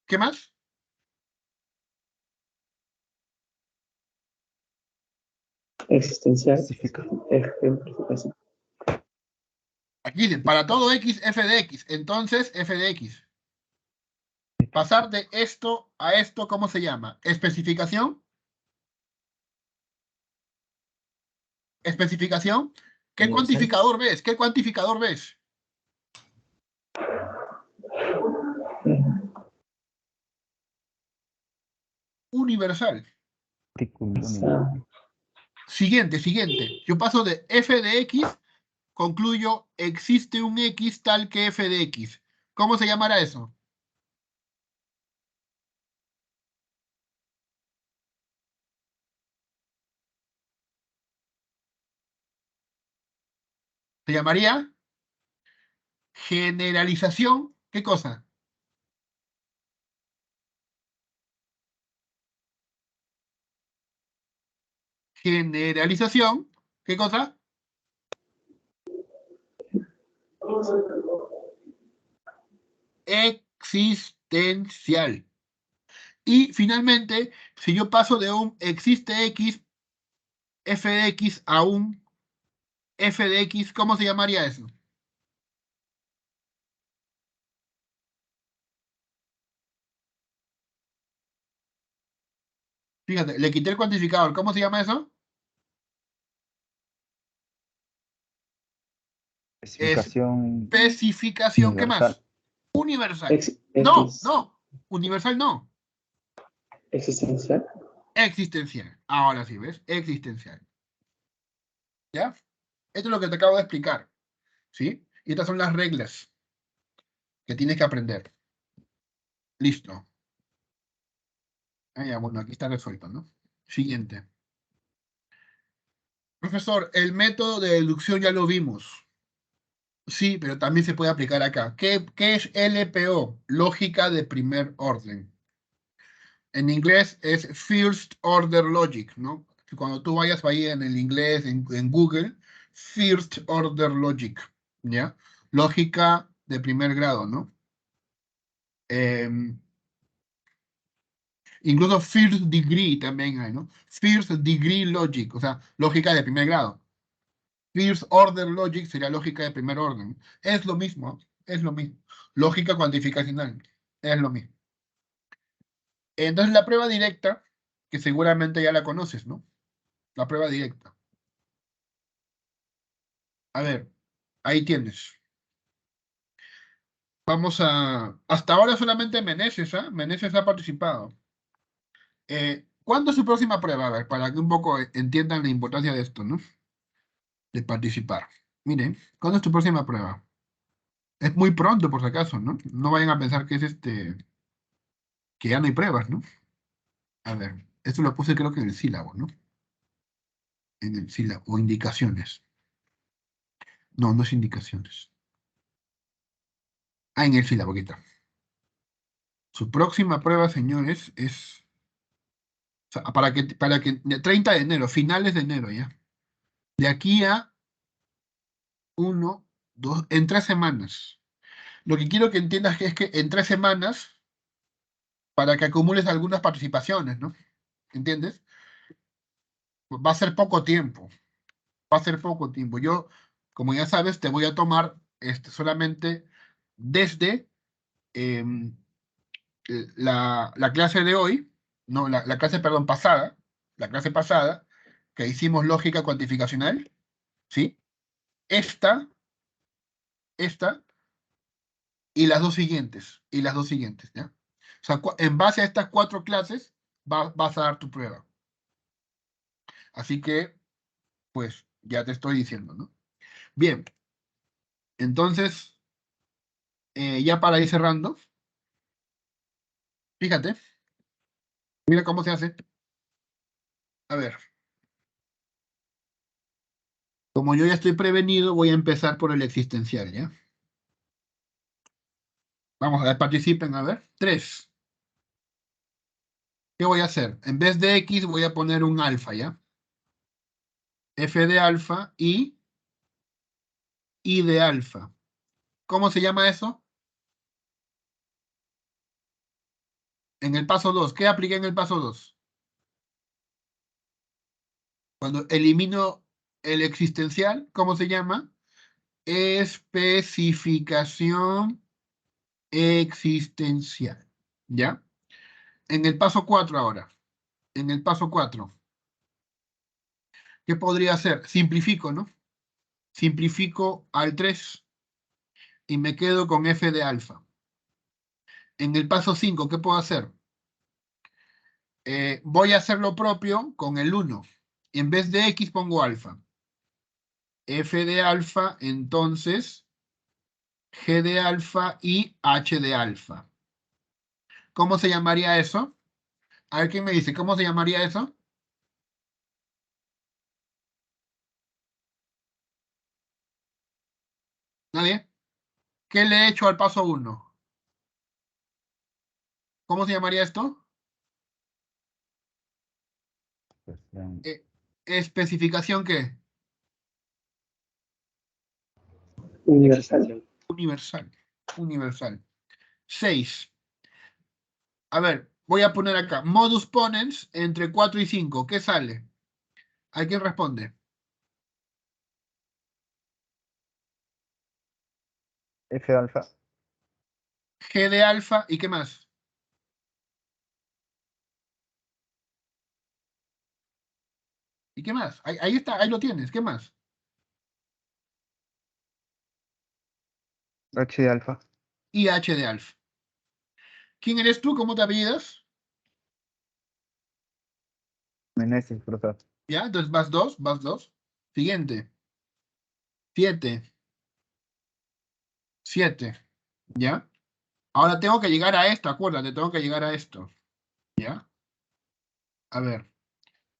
¿Qué más? Existencial. Especifica. Ejemplificación. Aquí dice, para todo x, f de x. Entonces, f de x. Pasar de esto a esto, ¿cómo se llama? Especificación. Especificación. ¿Qué Universal. cuantificador ves? ¿Qué cuantificador ves? Universal. Artículo Ah, universal. Siguiente, siguiente. Yo paso de f de x, concluyo, existe un x tal que f de x. ¿Cómo se llamará eso? ¿Se llamaría generalización? ¿Qué cosa? Generalización. ¿Qué cosa? Existencial. Y finalmente, si yo paso de un existe x, f de x a un f de x, ¿cómo se llamaría eso? Fíjate, le quité el cuantificador. ¿Cómo se llama eso? Especificación Especificación. ¿Qué universal. más? Universal. No, X. no. Universal no. Existencial. Existencial. Ahora sí, ¿ves? Existencial. ¿Ya? Esto es lo que te acabo de explicar. ¿Sí? Y estas son las reglas que tienes que aprender. Listo. Ah, ya, bueno, aquí está resuelto, ¿no? Siguiente. Profesor, el método de deducción ya lo vimos. Sí, pero también se puede aplicar acá. ¿Qué es LPO? Lógica de primer orden. En inglés es First Order Logic, ¿no? Cuando tú vayas ahí en el inglés, en Google, First Order Logic, ¿ya? Lógica de primer grado, ¿no? Em, Incluso First Degree también hay, ¿no? First Degree Logic, o sea, lógica de primer grado. First Order Logic sería lógica de primer orden. Es lo mismo, es lo mismo. Lógica cuantificacional, es lo mismo. Entonces la prueba directa, que seguramente ya la conoces, ¿no? La prueba directa. A ver, ahí tienes. Vamos a... Hasta ahora solamente Meneses, ¿ah? Meneses ha participado. ¿Cuándo es su próxima prueba? A ver, para que un poco entiendan la importancia de esto, ¿no? De participar. Miren, ¿cuándo es tu próxima prueba? Es muy pronto, por si acaso, ¿no? No vayan a pensar que es que ya no hay pruebas, ¿no? A ver, esto lo puse creo que en el sílabo, ¿no? En el sílabo, o indicaciones. No, no es indicaciones. Ah, en el sílabo, aquí está. Su próxima prueba, señores, es... O sea, para que 30 de enero, finales de enero ya. De aquí a 1, 2, en 3 semanas. Lo que quiero que entiendas es que en 3 semanas, para que acumules algunas participaciones, ¿no? ¿Entiendes? Va a ser poco tiempo. Va a ser poco tiempo. Yo, como ya sabes, te voy a tomar solamente desde em, la clase de hoy, no, la clase, perdón, pasada, la clase pasada, que hicimos lógica cuantificacional, ¿sí? Esta y las dos siguientes, ¿ya? O sea, en base a estas 4 clases vas a dar tu prueba. Así que, pues, ya te estoy diciendo, ¿no? Bien, entonces, ya para ir cerrando, fíjate, mira cómo se hace. A ver, como yo ya estoy prevenido, voy a empezar por el existencial, ¿ya? Vamos a ver, participen, a ver. 3. ¿Qué voy a hacer? En vez de X voy a poner un alfa, ¿ya? F de alfa y I de alfa. ¿Cómo se llama eso? En el paso 2. ¿Qué apliqué en el paso 2? Cuando elimino el existencial, ¿cómo se llama? Especificación existencial. ¿Ya? En el paso 4 ahora. En el paso 4. ¿Qué podría hacer? Simplifico, ¿no? Simplifico al 3 y me quedo con F de alfa. En el paso 5, ¿qué puedo hacer? Voy a hacer lo propio con el 1. En vez de X pongo alfa. F de alfa, entonces G de alfa y H de alfa. ¿Cómo se llamaría eso? A ver quién me dice, ¿cómo se llamaría eso? ¿Nadie? ¿Qué le he hecho al paso 1? ¿Cómo se llamaría esto? Eh, ¿Especificación qué? Universal. Universal. Universal. 6. A ver, voy a poner acá. Modus ponens entre 4 y 5. ¿Qué sale? ¿A quién responde? F de alfa. G de alfa y ¿qué más? ¿Y qué más? Ahí está, ahí lo tienes. ¿Qué más? H de alfa. Y H de alfa. ¿Quién eres tú? ¿Cómo te apellidas? Meneses, profesor. ¿Ya? Entonces vas 2, vas 2. Siguiente. 7. 7. ¿Ya? Ahora tengo que llegar a esto, acuérdate, tengo que llegar a esto. ¿Ya? A ver.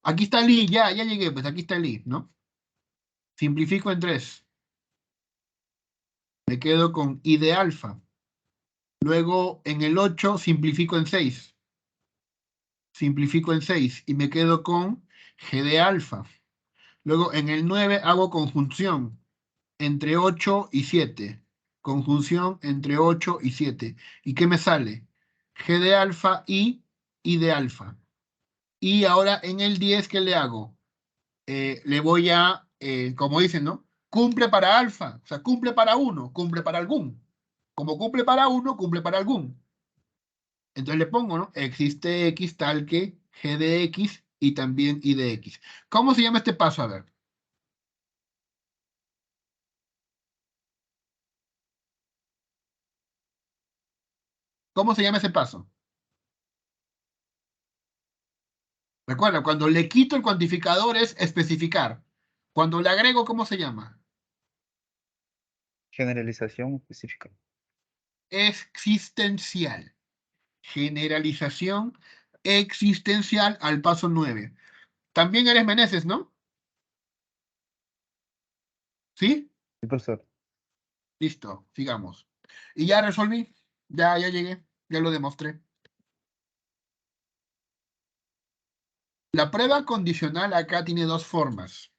Aquí está el I, ya llegué, pues aquí está el I, ¿no? Simplifico en 3. Me quedo con I de alfa. Luego en el 8 simplifico en 6. Simplifico en 6 y me quedo con G de alfa. Luego en el 9 hago conjunción entre 8 y 7. Conjunción entre 8 y 7. ¿Y qué me sale? G de alfa y I de alfa. Y ahora en el 10, ¿qué le hago? Le voy a, como dicen, ¿no? Cumple para alfa, o sea, cumple para uno, cumple para algún. Como cumple para uno, cumple para algún. Entonces le pongo, ¿no? Existe X tal que G de X y también I de X. ¿Cómo se llama este paso? A ver. ¿Cómo se llama ese paso? Recuerda, cuando le quito el cuantificador es especificar. Cuando le agrego, ¿cómo se llama? Generalización específica. Existencial. Generalización existencial al paso 9. También eres Meneses, ¿no? ¿Sí? Sí, profesor. Listo, sigamos. Y ya resolví, ya llegué, ya lo demostré. La prueba condicional acá tiene dos formas.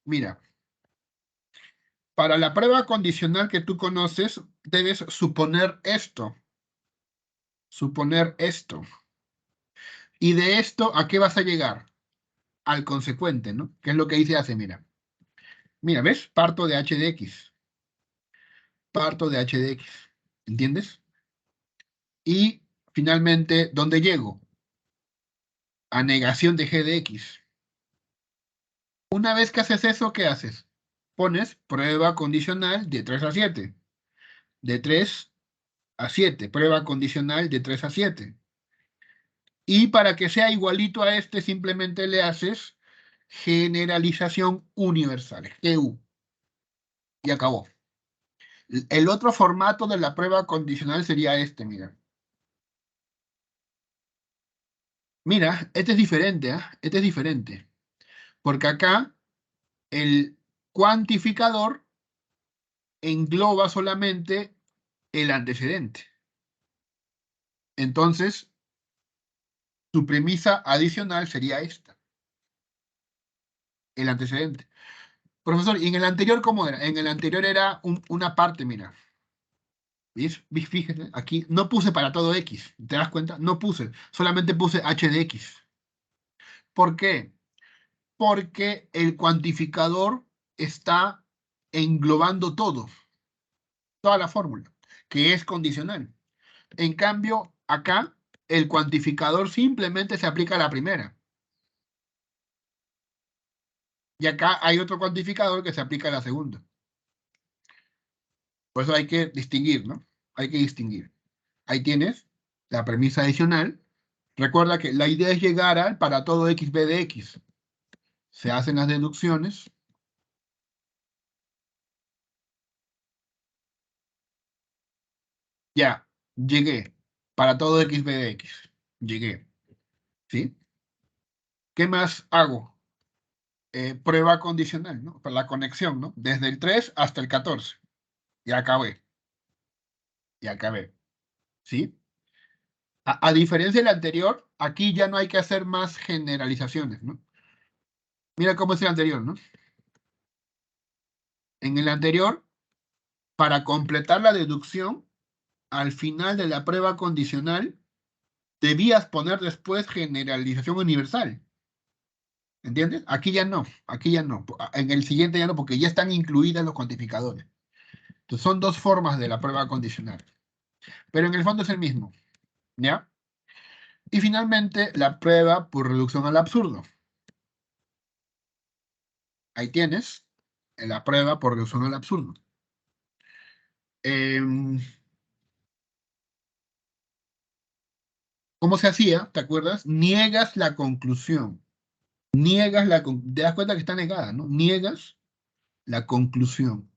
Mira, para la prueba condicional que tú conoces, debes suponer esto. Suponer esto. Y de esto, ¿a qué vas a llegar? Al consecuente, ¿no? ¿Qué es lo que ahí se hace? Mira. Mira, ¿ves? Parto de h de x. Parto de h de x. ¿Entiendes? Y finalmente, ¿dónde llego? A negación de g de x. Una vez que haces eso, ¿qué haces? Pones prueba condicional de 3 a 7. De 3 a 7. Prueba condicional de 3 a 7. Y para que sea igualito a este, simplemente le haces generalización universal, GU. Y acabó. El otro formato de la prueba condicional sería este, mira. Mira, este es diferente, ¿eh? Este es diferente. Porque acá el cuantificador engloba solamente el antecedente. Entonces, su premisa adicional sería esta, el antecedente. Profesor, ¿y en el anterior cómo era? En el anterior era una parte, mira. ¿Ves? Fíjate, aquí no puse para todo X, ¿te das cuenta? No puse, solamente puse h de X. ¿Por qué? Porque el cuantificador está englobando todo, toda la fórmula, que es condicional. En cambio, acá, el cuantificador simplemente se aplica a la primera. Y acá hay otro cuantificador que se aplica a la segunda. Por eso hay que distinguir, ¿no? Hay que distinguir. Ahí tienes la premisa adicional. Recuerda que la idea es llegar al para todo x b de x. Se hacen las deducciones. Ya, llegué. Para todo x b de x. Llegué. ¿Sí? ¿Qué más hago? Prueba condicional, ¿no? Para la conexión, ¿no? Desde el 3 hasta el 14. Ya acabé. Ya acabé. ¿Sí? A diferencia del anterior, aquí ya no hay que hacer más generalizaciones, ¿no? Mira cómo es el anterior, ¿no? En el anterior, para completar la deducción, al final de la prueba condicional, debías poner después generalización universal. ¿Entiendes? Aquí ya no, aquí ya no. En el siguiente ya no, porque ya están incluidas los cuantificadores. Entonces son dos formas de la prueba condicional. Pero en el fondo es el mismo. ¿Ya? Y finalmente, la prueba por reducción al absurdo. Ahí tienes la prueba por reducción al absurdo. ¿Cómo se hacía? ¿Te acuerdas? Niegas la conclusión. Te das cuenta que está negada, ¿no? Niegas la conclusión.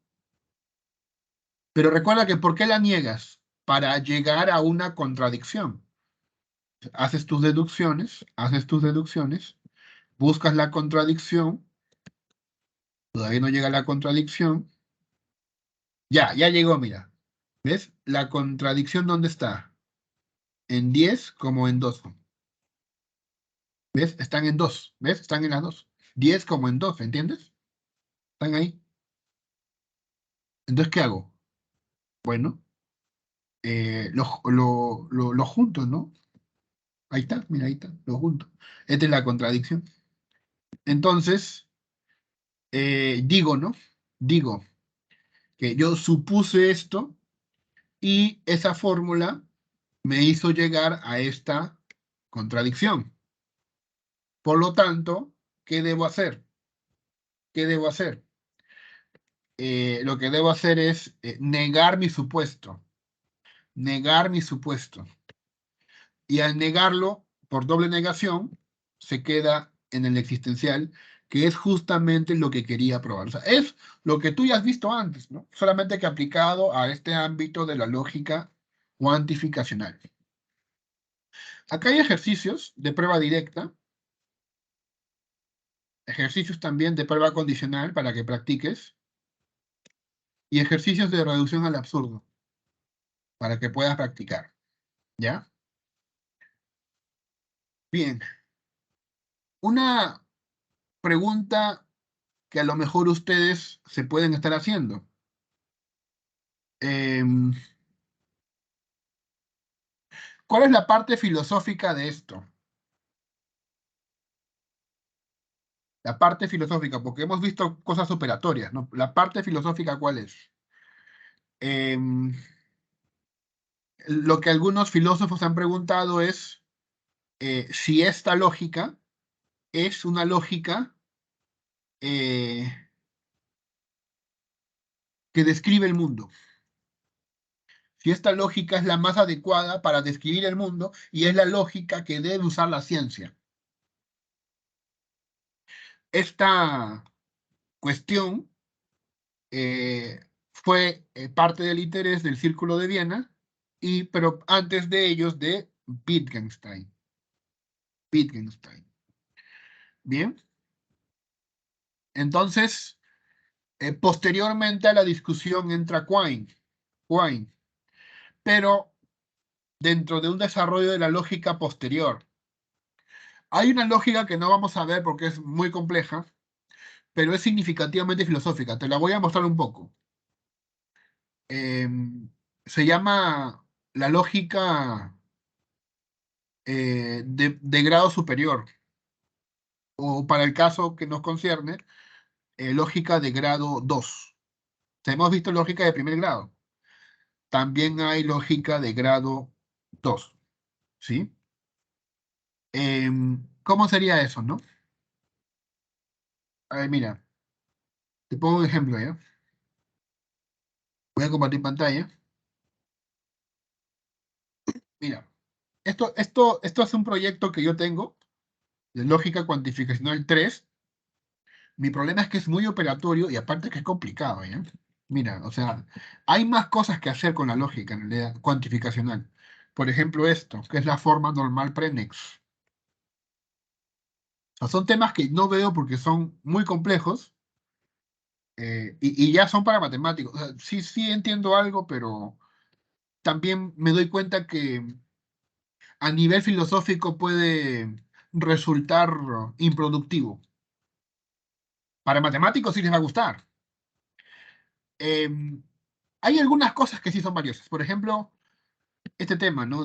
Pero recuerda que ¿por qué la niegas? Para llegar a una contradicción. Haces tus deducciones, buscas la contradicción, todavía no llega la contradicción. Ya llegó, mira. ¿Ves? La contradicción, ¿dónde está? En 10 como en 2. ¿Ves? Están en 2. ¿Ves? Están en las 2. 10 como en 2, ¿entiendes? Están ahí. Entonces, ¿qué hago? Bueno, lo junto, ¿no? Ahí está, mira, ahí está, lo junto. Esta es la contradicción. Entonces, digo, ¿no? Digo que yo supuse esto y esa fórmula me hizo llegar a esta contradicción. Por lo tanto, ¿qué debo hacer? ¿Qué debo hacer? Lo que debo hacer es negar mi supuesto. Negar mi supuesto. Y al negarlo, por doble negación, se queda en el existencial, que es justamente lo que quería probar. O sea, es lo que tú ya has visto antes, ¿no? Solamente que aplicado a este ámbito de la lógica cuantificacional. Acá hay ejercicios de prueba directa. ejercicios también de prueba condicional para que practiques, y ejercicios de reducción al absurdo para que puedas practicar, ¿ya? Bien, una pregunta que a lo mejor ustedes se pueden estar haciendo. Em, ¿Cuál es la parte filosófica de esto? La parte filosófica, porque hemos visto cosas operatorias, ¿no? La parte filosófica, ¿cuál es? Em, lo que algunos filósofos han preguntado es si esta lógica es una lógica eh, que describe el mundo. Si esta lógica es la más adecuada para describir el mundo y es la lógica que debe usar la ciencia. Esta cuestión fue parte del interés del Círculo de Viena, pero antes de ellos de Wittgenstein. Wittgenstein. Bien. Entonces, posteriormente a la discusión entra Quine, pero dentro de un desarrollo de la lógica posterior. Hay una lógica que no vamos a ver porque es muy compleja, pero es significativamente filosófica. Te la voy a mostrar un poco. Se llama la lógica de grado superior, o para el caso que nos concierne, lógica de grado 2. Hemos visto lógica de primer grado. También hay lógica de grado 2, ¿sí? ¿Cómo sería eso, no? A ver, mira, te pongo un ejemplo, ¿ya? Voy a compartir pantalla. Mira, esto es un proyecto que yo tengo de lógica cuantificacional 3. Mi problema es que es muy operatorio y aparte que es complicado, ¿ya? Mira, o sea, hay más cosas que hacer con la lógica en realidad cuantificacional. Por ejemplo, esto, que es la forma normal Prenex. O sea, son temas que no veo porque son muy complejos y ya son para matemáticos. O sea, sí entiendo algo, pero también me doy cuenta que a nivel filosófico puede resultar improductivo. Para matemáticos sí les va a gustar. Em, Hay algunas cosas que sí son valiosas. Por ejemplo, este tema, ¿no?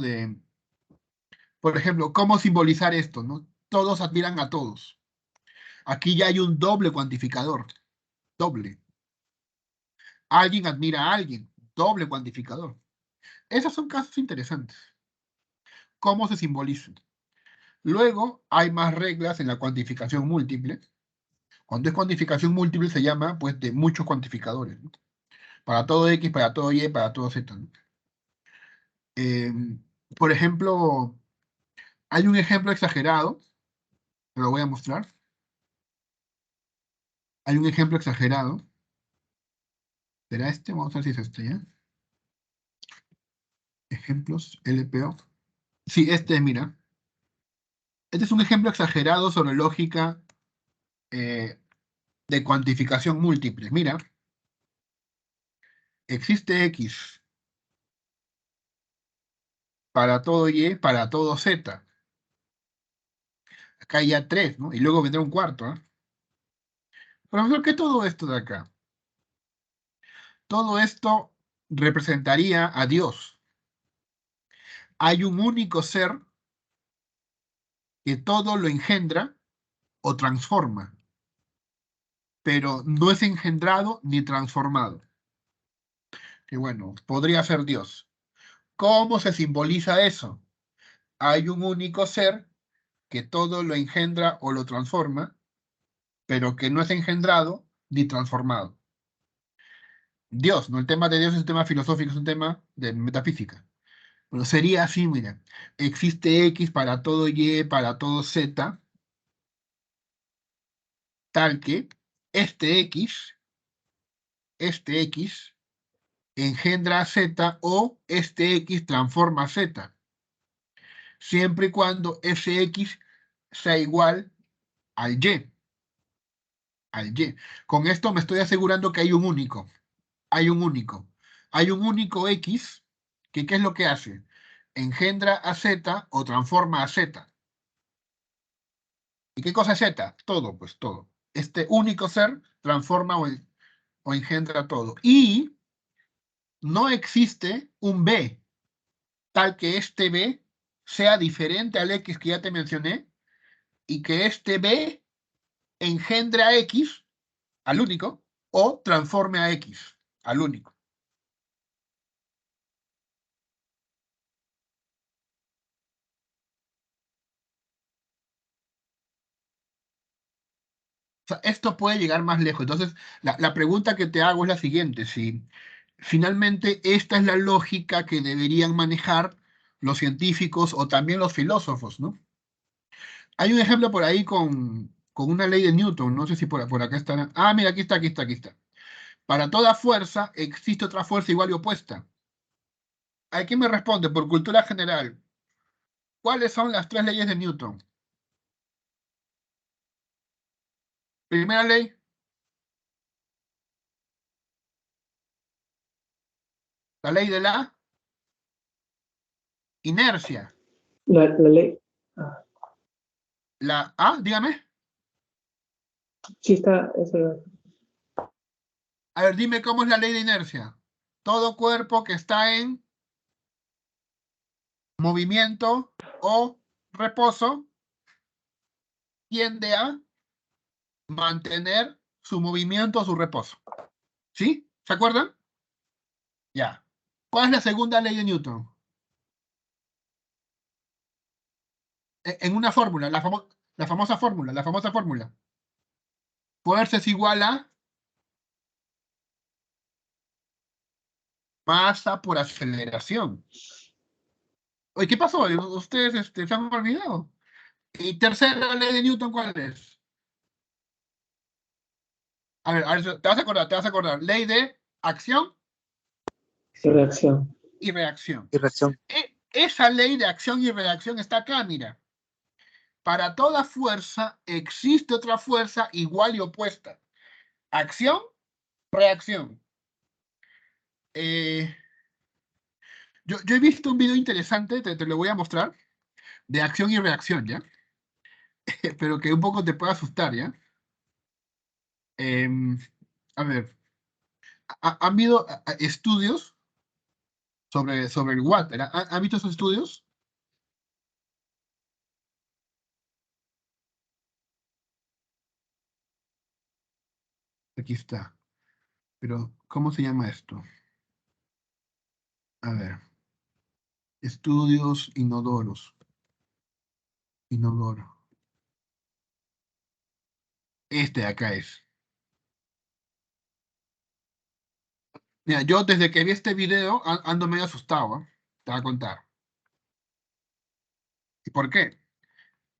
Por ejemplo, ¿cómo simbolizar esto, no? Todos admiran a todos. Aquí ya hay un doble cuantificador. Doble. Alguien admira a alguien. Doble cuantificador. Esos son casos interesantes. ¿Cómo se simbolizan? Luego, hay más reglas en la cuantificación múltiple. Cuando es cuantificación múltiple se llama, pues, de muchos cuantificadores, ¿no? Para todo X, para todo Y, para todo Z, ¿no? Por ejemplo, hay un ejemplo exagerado, te lo voy a mostrar. Hay un ejemplo exagerado. ¿Será este? Vamos a ver si es este, ¿ya? Ejemplos, LPO. Sí, mira. Este es un ejemplo exagerado sobre lógica eh, de cuantificación múltiple. Mira, existe X para todo Y, para todo Z. Acá hay ya 3, ¿no? Y luego vendrá un cuarto, ¿ah? Profesor, ¿qué es todo esto de acá? Todo esto representaría a Dios. Hay un único ser que todo lo engendra o transforma, pero no es engendrado ni transformado. Que bueno, podría ser Dios. ¿Cómo se simboliza eso? Hay un único ser que todo lo engendra o lo transforma, pero que no es engendrado ni transformado. Dios, ¿no? El tema de Dios es un tema filosófico, es un tema de metafísica. Bueno, sería así, mira, existe X para todo Y, para todo Z, tal que este X engendra Z o este X transforma Z, siempre y cuando ese X sea igual al Y. al Y. Con esto me estoy asegurando que hay un único. Hay un único. Hay un único X que ¿qué es lo que hace? Engendra a Z o transforma a Z. ¿Y qué cosa es Z? Todo, pues todo. Este único ser transforma o engendra todo. Y no existe un B tal que este B sea diferente al X que ya te mencioné y que este B engendre a X, al único, o transforme a X, al único. O sea, esto puede llegar más lejos. Entonces, la pregunta que te hago es la siguiente: si finalmente esta es la lógica que deberían manejar los científicos o también los filósofos, ¿no? Hay un ejemplo por ahí con una ley de Newton, no sé si por acá está. Ah, mira, aquí está, aquí está, aquí está. Para toda fuerza existe otra fuerza igual y opuesta. ¿A quién me responde? Por cultura general. ¿Cuáles son las 3 leyes de Newton? Primera ley. La ley de la inercia. La ley. Ah, La A, dígame. sí está, eso. A ver, dime cómo es la ley de inercia. Todo cuerpo que está en movimiento o reposo tiende a mantener su movimiento o su reposo. ¿Sí? ¿Se acuerdan? Ya. ¿Cuál es la segunda ley de Newton? En una fórmula, la famosa fórmula. Fuerza es igual a masa por aceleración. Oye, ¿qué pasó? ¿Ustedes se han olvidado? ¿Y tercera ley de Newton cuál es? A ver, te vas a acordar. Ley de acción Sí, reacción. y reacción. Y reacción. Esa ley de acción y reacción está acá, mira. Para toda fuerza existe otra fuerza igual y opuesta. Acción, reacción. Yo he visto un video interesante, te lo voy a mostrar, de acción y reacción, ¿ya? Pero que un poco te puede asustar, ¿ya? A ver, han habido estudios sobre el water. ¿Han visto esos estudios? Aquí está. Pero, ¿cómo se llama esto? A ver. Estudios inodoros. Inodoro. Este de acá es. Mira, yo desde que vi este video ando medio asustado, ¿eh? Te voy a contar. ¿Y por qué?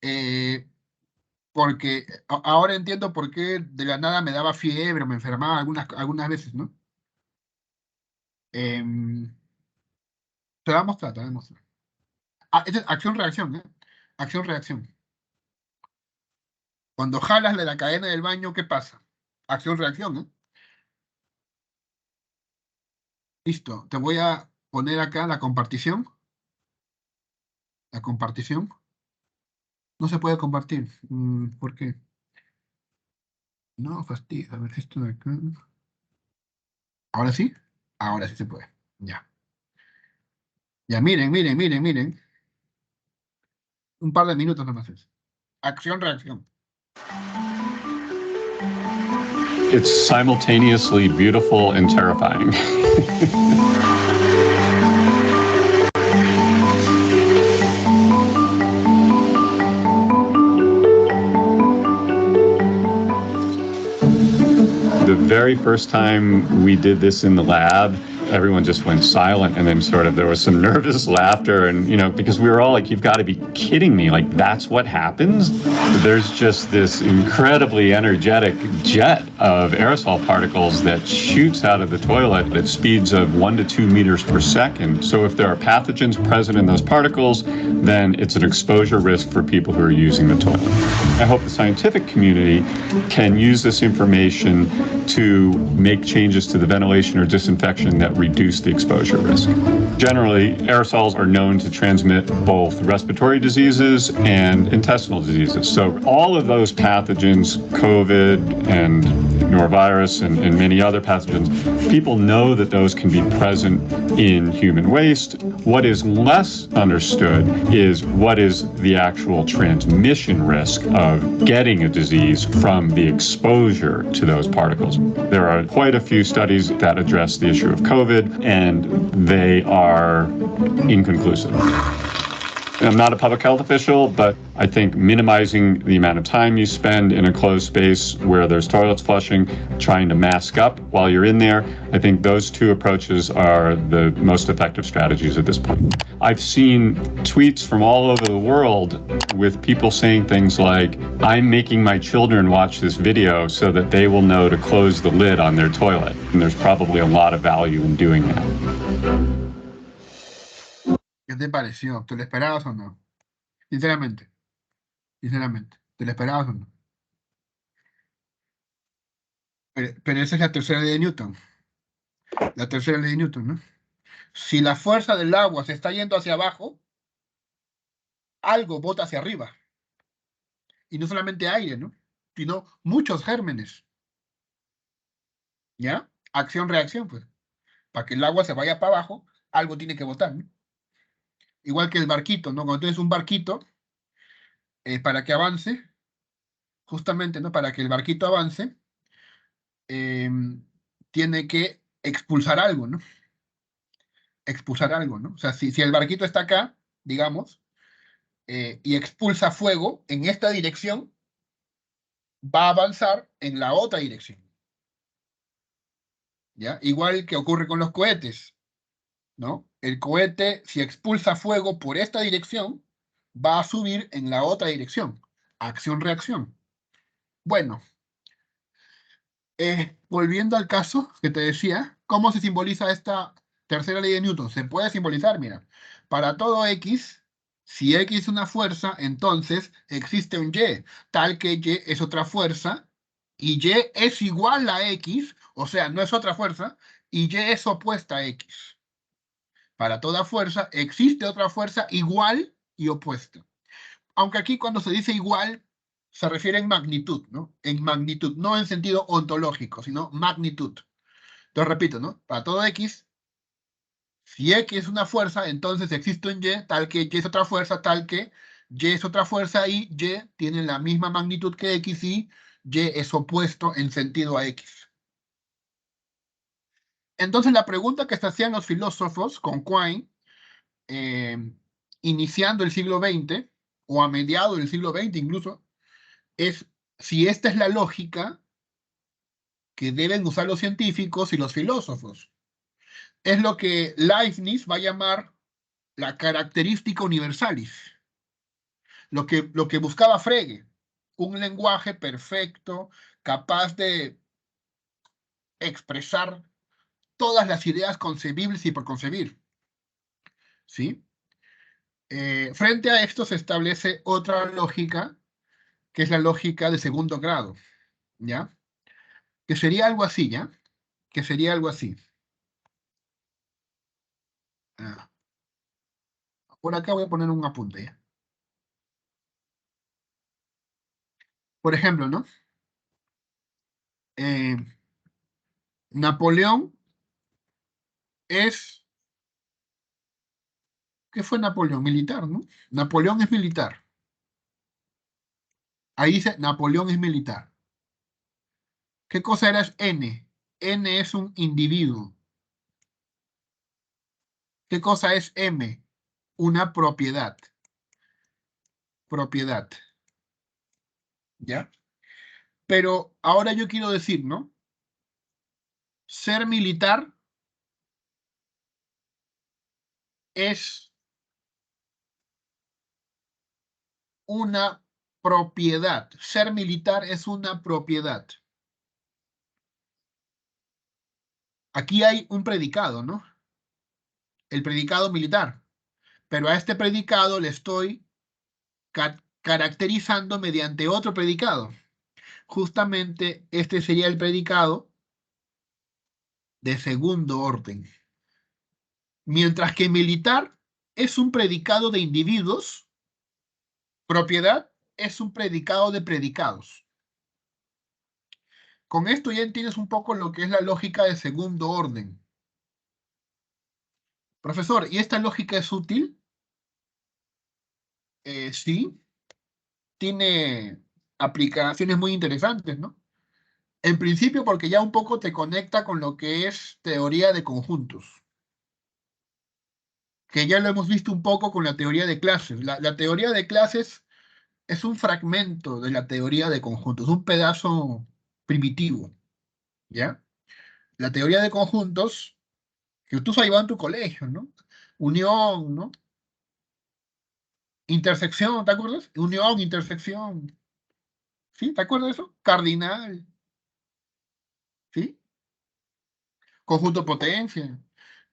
Eh, porque ahora entiendo por qué de la nada me daba fiebre o me enfermaba algunas veces, ¿no? Em, te voy a mostrar, te voy a mostrar. Esta es acción-reacción, ¿eh? Acción-reacción. Cuando jalas de la cadena del baño, ¿qué pasa? Acción-reacción, ¿eh? Listo, te voy a poner acá la compartición. La compartición. No se puede compartir. ¿Por qué? No, fastidio. A ver, esto de acá. ¿Ahora sí? Ahora sí se puede. Ya. Ya, miren, miren, miren, miren. Un par de minutos nomás es. Acción-reacción. It's simultaneously beautiful and terrifying. The very first time we did this in the lab, everyone just went silent, and then there was some nervous laughter, and because we were all like, you've got to be kidding me, like that's what happens? There's just this incredibly energetic jet of aerosol particles that shoots out of the toilet at speeds of 1 to 2 meters per second. So if there are pathogens present in those particles, then it's an exposure risk for people who are using the toilet. I hope the scientific community can use this information to make changes to the ventilation or disinfection that reduce the exposure risk. Generally, aerosols are known to transmit both respiratory diseases and intestinal diseases. So all of those pathogens, COVID and norovirus and many other pathogens, people know that those can be present in human waste. What is less understood is what is the actual transmission risk of getting a disease from the exposure to those particles. There are quite a few studies that address the issue of COVID, and they are inconclusive. I'm not a public health official, but I think minimizing the amount of time you spend in a closed space where there's toilets flushing, trying to mask up while you're in there, I think those two approaches are the most effective strategies at this point. I've seen tweets from all over the world with people saying things like, I'm making my children watch this video so that they will know to close the lid on their toilet. And there's probably a lot of value in doing that. ¿Qué te pareció? ¿Te lo esperabas o no? Sinceramente. Sinceramente. ¿Te lo esperabas o no? Pero esa es la tercera ley de Newton. La tercera ley de Newton, ¿no? Si la fuerza del agua se está yendo hacia abajo, algo bota hacia arriba. Y no solamente aire, ¿no? Sino muchos gérmenes. ¿Ya? Acción-reacción, pues. Para que el agua se vaya para abajo, algo tiene que botar, ¿no? Igual que el barquito, ¿no? Cuando tienes un barquito, para que avance, justamente, ¿no? Para que el barquito avance, tiene que expulsar algo, ¿no? Expulsar algo, ¿no? O sea, si el barquito está acá, digamos, y expulsa fuego en esta dirección, va a avanzar en la otra dirección. ¿Ya? Igual que ocurre con los cohetes, ¿no? El cohete, si expulsa fuego por esta dirección, va a subir en la otra dirección. Acción-reacción. Bueno, volviendo al caso que te decía, ¿cómo se simboliza esta tercera ley de Newton? Se puede simbolizar, mira, para todo X, si X es una fuerza, entonces existe un Y, tal que Y es otra fuerza, y Y es igual a X, o sea, no es otra fuerza, y Y es opuesta a X. Para toda fuerza existe otra fuerza igual y opuesta. Aunque aquí cuando se dice igual, se refiere en magnitud, ¿no? En magnitud, no en sentido ontológico, sino magnitud. Entonces repito, ¿no? Para todo X, si X es una fuerza, entonces existe un Y, tal que Y es otra fuerza, tal que Y es otra fuerza y Y tiene la misma magnitud que X y Y es opuesto en sentido a X. Entonces la pregunta que se hacían los filósofos con Quine, iniciando el siglo XX, o a mediados del siglo XX incluso, es si esta es la lógica que deben usar los científicos y los filósofos. Es lo que Leibniz va a llamar la característica universalis. Lo que buscaba Frege, un lenguaje perfecto, capaz de expresar todas las ideas concebibles y por concebir. ¿Sí? Frente a esto se establece otra lógica, que es la lógica de segundo grado, ¿ya? Que sería algo así, ¿ya? Que sería algo así. Por acá voy a poner un apunte, ¿ya? Por ejemplo, ¿no? Napoleón es... ¿Qué fue Napoleón? Militar, ¿no? Napoleón es militar. Ahí dice, Napoleón es militar. ¿Qué cosa era N? N es un individuo. ¿Qué cosa es M? Una propiedad. Propiedad. ¿Ya? Pero ahora yo quiero decir, ¿no? Ser militar es una propiedad. Ser militar es una propiedad. Aquí hay un predicado, ¿no? El predicado militar. Pero a este predicado le estoy caracterizando mediante otro predicado. Justamente este sería el predicado de segundo orden. Mientras que militar es un predicado de individuos, propiedad es un predicado de predicados. Con esto ya entiendes un poco lo que es la lógica de segundo orden. Profesor, ¿y esta lógica es útil? Sí, tiene aplicaciones muy interesantes, ¿no? En principio porque ya un poco te conecta con lo que es teoría de conjuntos, que ya lo hemos visto un poco con la teoría de clases. La teoría de clases es un fragmento de la teoría de conjuntos, un pedazo primitivo, ¿ya? La teoría de conjuntos, que tú has llevado en tu colegio, ¿no? Unión, ¿no? Intersección, ¿te acuerdas? Unión, intersección, ¿sí? ¿Te acuerdas de eso? Cardinal, ¿sí? Conjunto potencia.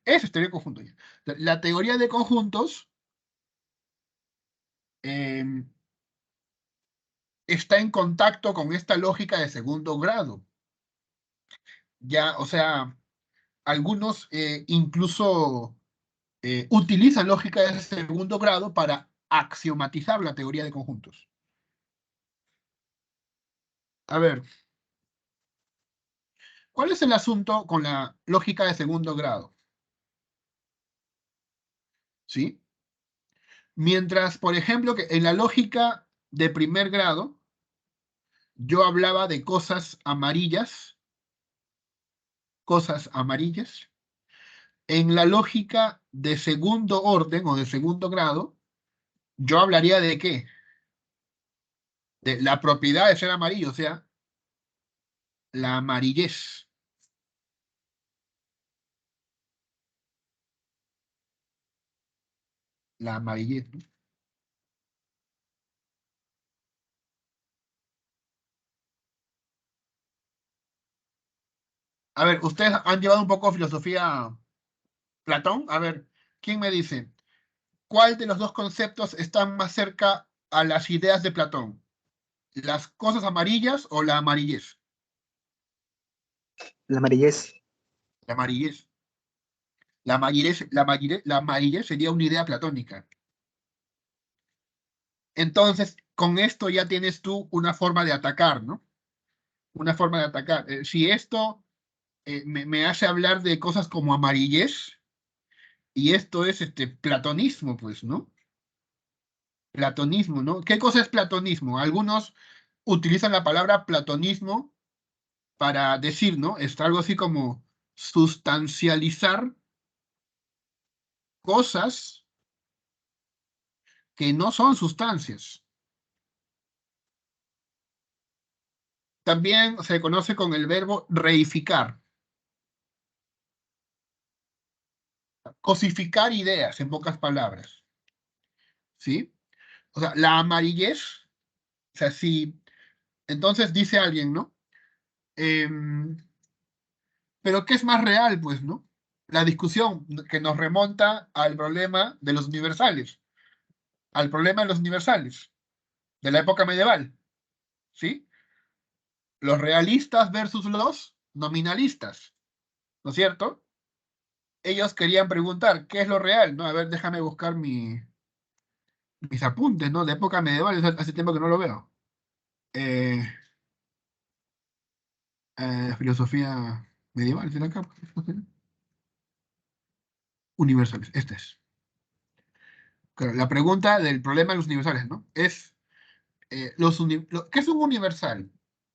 Esa es teoría de conjuntos. La teoría de conjuntos está en contacto con esta lógica de segundo grado. Ya, o sea, algunos incluso utilizan lógica de segundo grado para axiomatizar la teoría de conjuntos. A ver, ¿cuál es el asunto con la lógica de segundo grado? ¿Sí? Mientras, por ejemplo, que en la lógica de primer grado, yo hablaba de cosas amarillas, en la lógica de segundo orden o de segundo grado, yo hablaría de qué? De la propiedad de ser amarillo, o sea, la amarillez. La amarillez, ¿no? A ver, ustedes han llevado un poco filosofía Platón. A ver, ¿quién me dice? ¿Cuál de los dos conceptos está más cerca a las ideas de Platón? ¿Las cosas amarillas o la amarillez? La amarillez. La amarillez. La amarillez sería una idea platónica. Entonces, con esto ya tienes tú una forma de atacar, ¿no? Una forma de atacar. Si esto me hace hablar de cosas como amarillez, y esto es platonismo, pues, ¿no? Platonismo, ¿no? ¿Qué cosa es platonismo? Algunos utilizan la palabra platonismo para decir, ¿no? Es algo así como sustancializar cosas que no son sustancias. También se conoce con el verbo reificar. Cosificar ideas, en pocas palabras. ¿Sí? O sea, la amarillez, o sea, si entonces dice alguien, ¿no? Pero ¿qué es más real, pues, no? La discusión que nos remonta al problema de los universales, al problema de los universales, de la época medieval, ¿sí? Los realistas versus los nominalistas, ¿no es cierto? Ellos querían preguntar, ¿qué es lo real? ¿No? A ver, déjame buscar mis apuntes, ¿no? De época medieval, hace tiempo que no lo veo. Eh, filosofía medieval, ¿sí acá? Universales, este es. Claro, la pregunta del problema de los universales, ¿no? Es, ¿qué es un universal?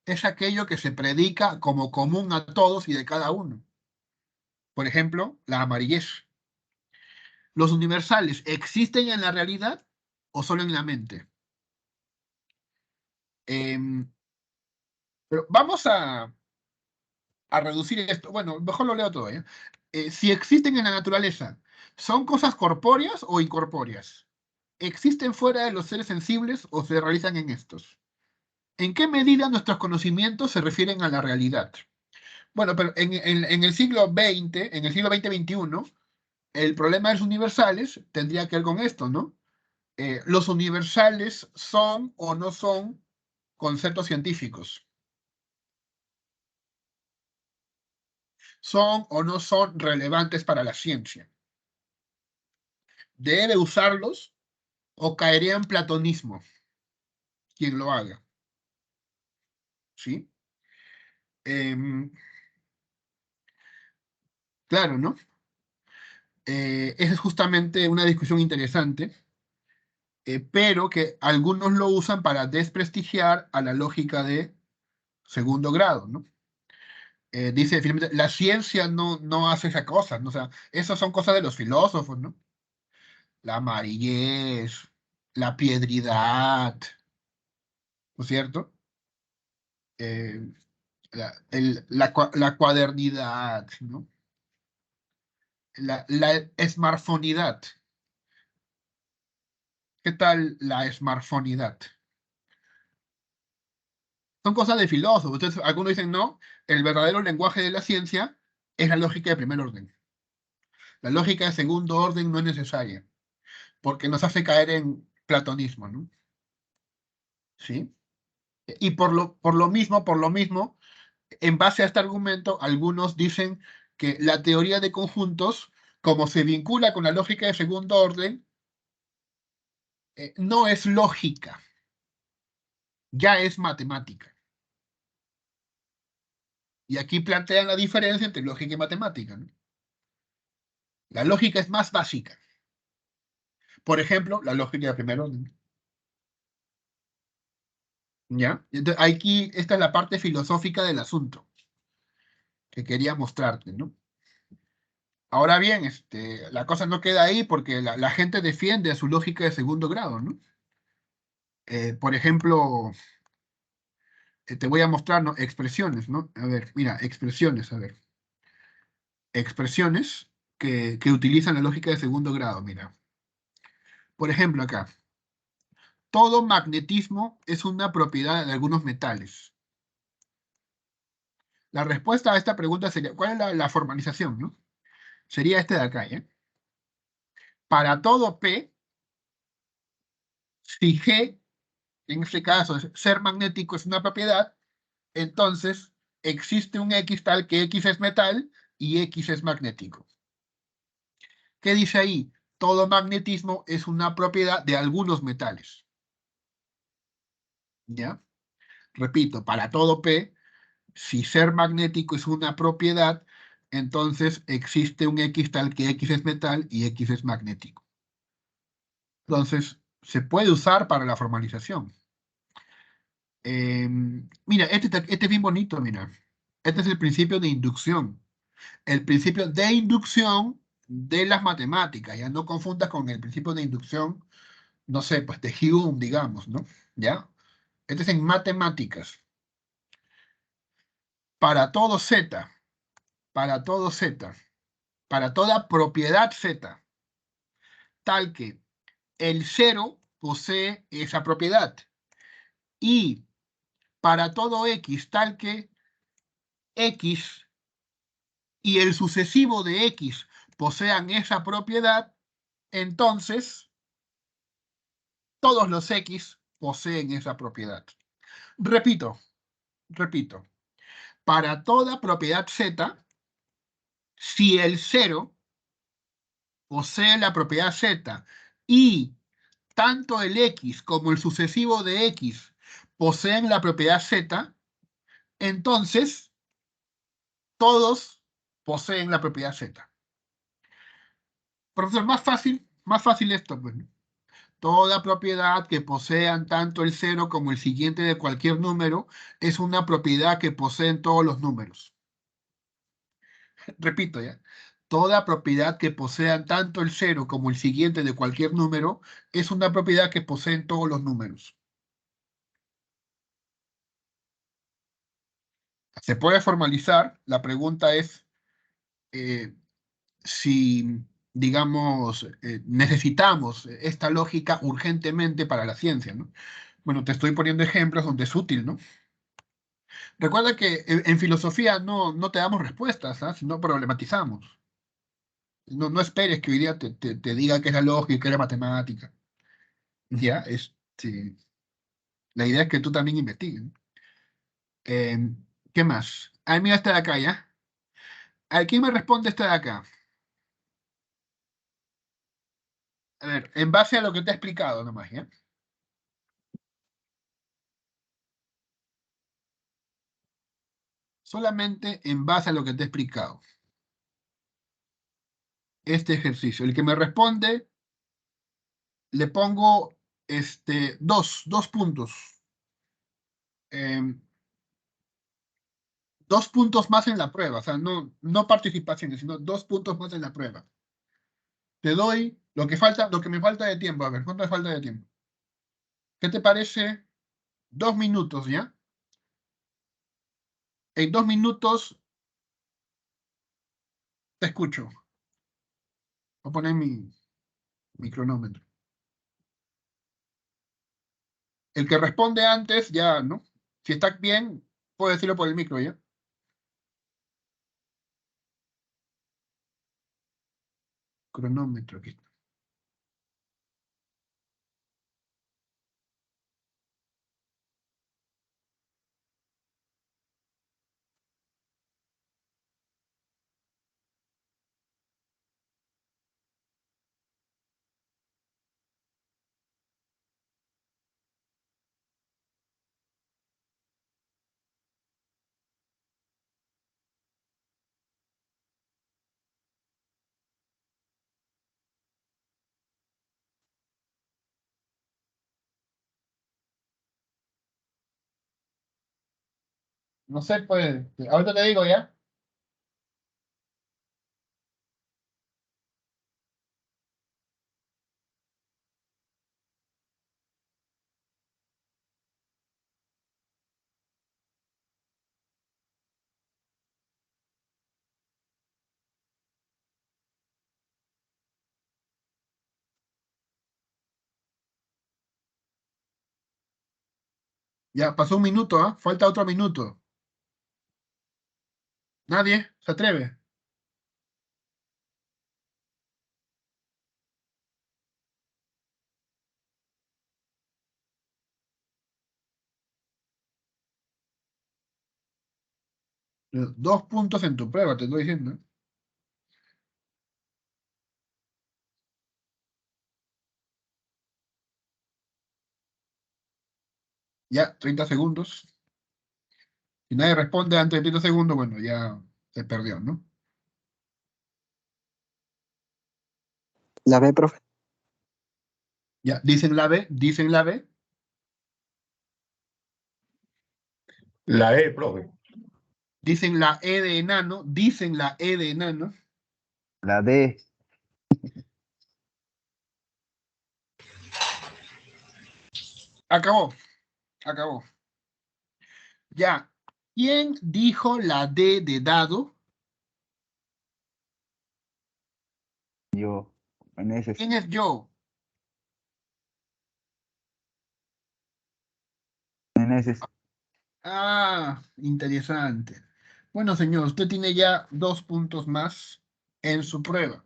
Es aquello que se predica como común a todos y de cada uno. Por ejemplo, la amarillez. ¿Los universales existen en la realidad o solo en la mente? Pero vamos a reducir esto. Bueno, mejor lo leo todo, ¿eh? Si existen en la naturaleza, ¿Son cosas corpóreas o incorpóreas? ¿Existen fuera de los seres sensibles o se realizan en estos? ¿En qué medida nuestros conocimientos se refieren a la realidad? Bueno, pero en el siglo XX, en el siglo XX-XXI, el problema de los universales tendría que ver con esto, ¿no? ¿Los universales son o no son conceptos científicos? ¿Son o no son relevantes para la ciencia? ¿Debe usarlos o caería en platonismo quien lo haga? ¿Sí? Claro, ¿no? Esa es justamente una discusión interesante, pero que algunos lo usan para desprestigiar a la lógica de segundo grado, ¿no? Dice, finalmente, la ciencia no hace esa cosa, ¿no? O sea, esas son cosas de los filósofos, ¿no? La amarillez, la piedridad, ¿no es cierto? Eh, la cuadernidad, ¿no? La smartphonidad. ¿Qué tal la smartphonidad? Son cosas de filósofos. Entonces, algunos dicen, no, el verdadero lenguaje de la ciencia es la lógica de primer orden. La lógica de segundo orden no es necesaria, porque nos hace caer en platonismo, ¿no? ¿Sí? Y por lo mismo, en base a este argumento, algunos dicen que la teoría de conjuntos, como se vincula con la lógica de segundo orden, no es lógica, ya es matemática. Y aquí plantean la diferencia entre lógica y matemática, ¿no? La lógica es más básica. Por ejemplo, la lógica de primer orden. ¿Ya? Entonces, aquí, esta es la parte filosófica del asunto que quería mostrarte, ¿no? Ahora bien, la cosa no queda ahí porque la gente defiende a su lógica de segundo grado, ¿no? Por ejemplo, te voy a mostrar, ¿no? Expresiones, ¿no? A ver, mira, expresiones, a ver. Expresiones que utilizan la lógica de segundo grado, mira. Por ejemplo, acá. Todo magnetismo es una propiedad de algunos metales. La respuesta a esta pregunta sería, ¿cuál es la formalización, no? Sería este de acá, ¿ya? Para todo P, si G, en este caso, ser magnético es una propiedad, entonces existe un X tal que X es metal y X es magnético. ¿Qué dice ahí? Todo magnetismo es una propiedad de algunos metales. ¿Ya? Repito, para todo P, si ser magnético es una propiedad, entonces existe un X tal que X es metal y X es magnético. Entonces, se puede usar para la formalización. Mira, este es bien bonito, mira. Este es el principio de inducción. El principio de inducción de las matemáticas. Ya no confundas con el principio de inducción, no sé, pues de Hume, digamos, ¿no? ¿Ya? Este es en matemáticas. Para todo Z, para todo Z, para toda propiedad Z, tal que el cero posee esa propiedad. Y para todo X, tal que X y el sucesivo de X posean esa propiedad, entonces todos los X poseen esa propiedad. Repito, para toda propiedad Z, si el 0 posee la propiedad Z y tanto el X como el sucesivo de X poseen la propiedad Z, entonces todos poseen la propiedad Z. Profesor, más fácil esto, pues, ¿no? Toda propiedad que posean tanto el 0 como el siguiente de cualquier número es una propiedad que poseen todos los números. Repito, ¿ya? Toda propiedad que posean tanto el 0 como el siguiente de cualquier número es una propiedad que poseen todos los números. Se puede formalizar, la pregunta es si digamos, necesitamos esta lógica urgentemente para la ciencia, ¿no? Bueno, te estoy poniendo ejemplos donde es útil, ¿no? Recuerda que en filosofía no te damos respuestas, ¿ah? Sino problematizamos. No esperes que hoy día te diga que es la lógica, que es la matemática. Ya, sí. La idea es que tú también investigues, ¿no? ¿Qué más? Ah, mira esta de acá, ¿ya? ¿A quién me responde esta de acá? A ver, en base a lo que te he explicado nomás, ¿ya? Solamente en base a lo que te he explicado. Este ejercicio. El que me responde, le pongo dos puntos. Em, 2 puntos más en la prueba. O sea, no participaciones, sino 2 puntos más en la prueba. Te doy lo que falta, lo que me falta de tiempo. A ver, ¿cuánto me falta de tiempo? ¿Qué te parece? 2 minutos, ¿ya? En 2 minutos te escucho. Voy a poner mi cronómetro. El que responde antes, ya, ¿no? Si está bien, puedo decirlo por el micro, ¿ya? Cronómetro, aquí está. No sé, pues, ahorita te digo, ¿ya? Ya, pasó 1 minuto, ¿ah? Falta otro minuto. ¿Nadie se atreve? 2 puntos en tu prueba, te estoy diciendo. Ya, 30 segundos. Si nadie responde antes de 30 segundos, bueno, ya se perdió, ¿no? La B, profe. Ya, dicen la B, dicen la B. La E, profe. Dicen la E de enano, dicen la E de enano. La D. Acabó, acabó. Ya. ¿Quién dijo la D de dado? Yo. Meneses. ¿Quién es yo? Meneses. Ah, interesante. Bueno, señor, usted tiene ya 2 puntos más en su prueba.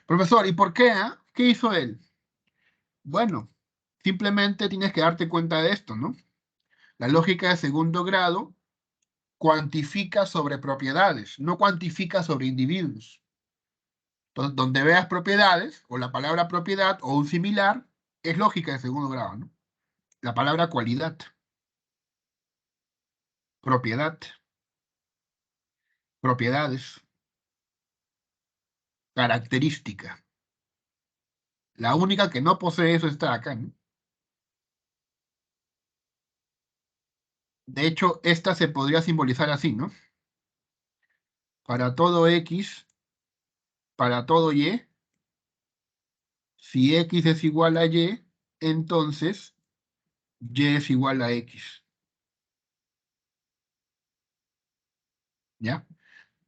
Profesor, ¿y por qué? ¿Qué hizo él? Bueno, simplemente tienes que darte cuenta de esto, ¿no? La lógica de segundo grado cuantifica sobre propiedades, no cuantifica sobre individuos. Entonces, donde veas propiedades, o la palabra propiedad, o un similar, es lógica de segundo grado, ¿no? La palabra cualidad, propiedad, propiedades, característica. La única que no posee eso está acá, ¿no? De hecho, esta se podría simbolizar así, ¿no? Para todo X, para todo Y, si X es igual a Y, entonces Y es igual a X. ¿Ya?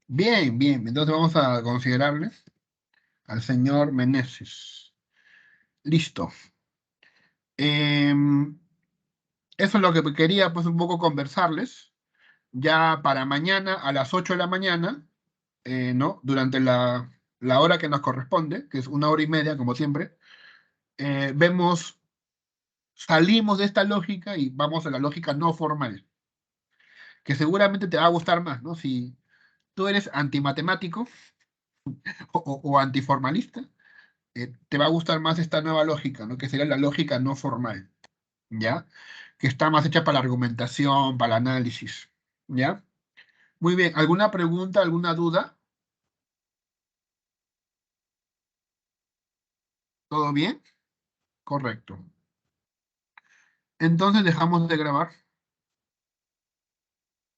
Bien, bien. Entonces vamos a considerarles. al señor Meneses. Listo. Eso es lo que quería, pues, un poco conversarles. Ya para mañana, a las 8 de la mañana, ¿no? Durante la hora que nos corresponde, que es 1 hora y media, como siempre, salimos de esta lógica y vamos a la lógica no formal, que seguramente te va a gustar más, ¿no? Si tú eres antimatemático o antiformalista, te va a gustar más esta nueva lógica, ¿no? Que sería la lógica no formal, ¿ya? Que está más hecha para la argumentación, para el análisis, ¿ya? Muy bien, ¿alguna pregunta, alguna duda? ¿Todo bien? Correcto. Entonces dejamos de grabar.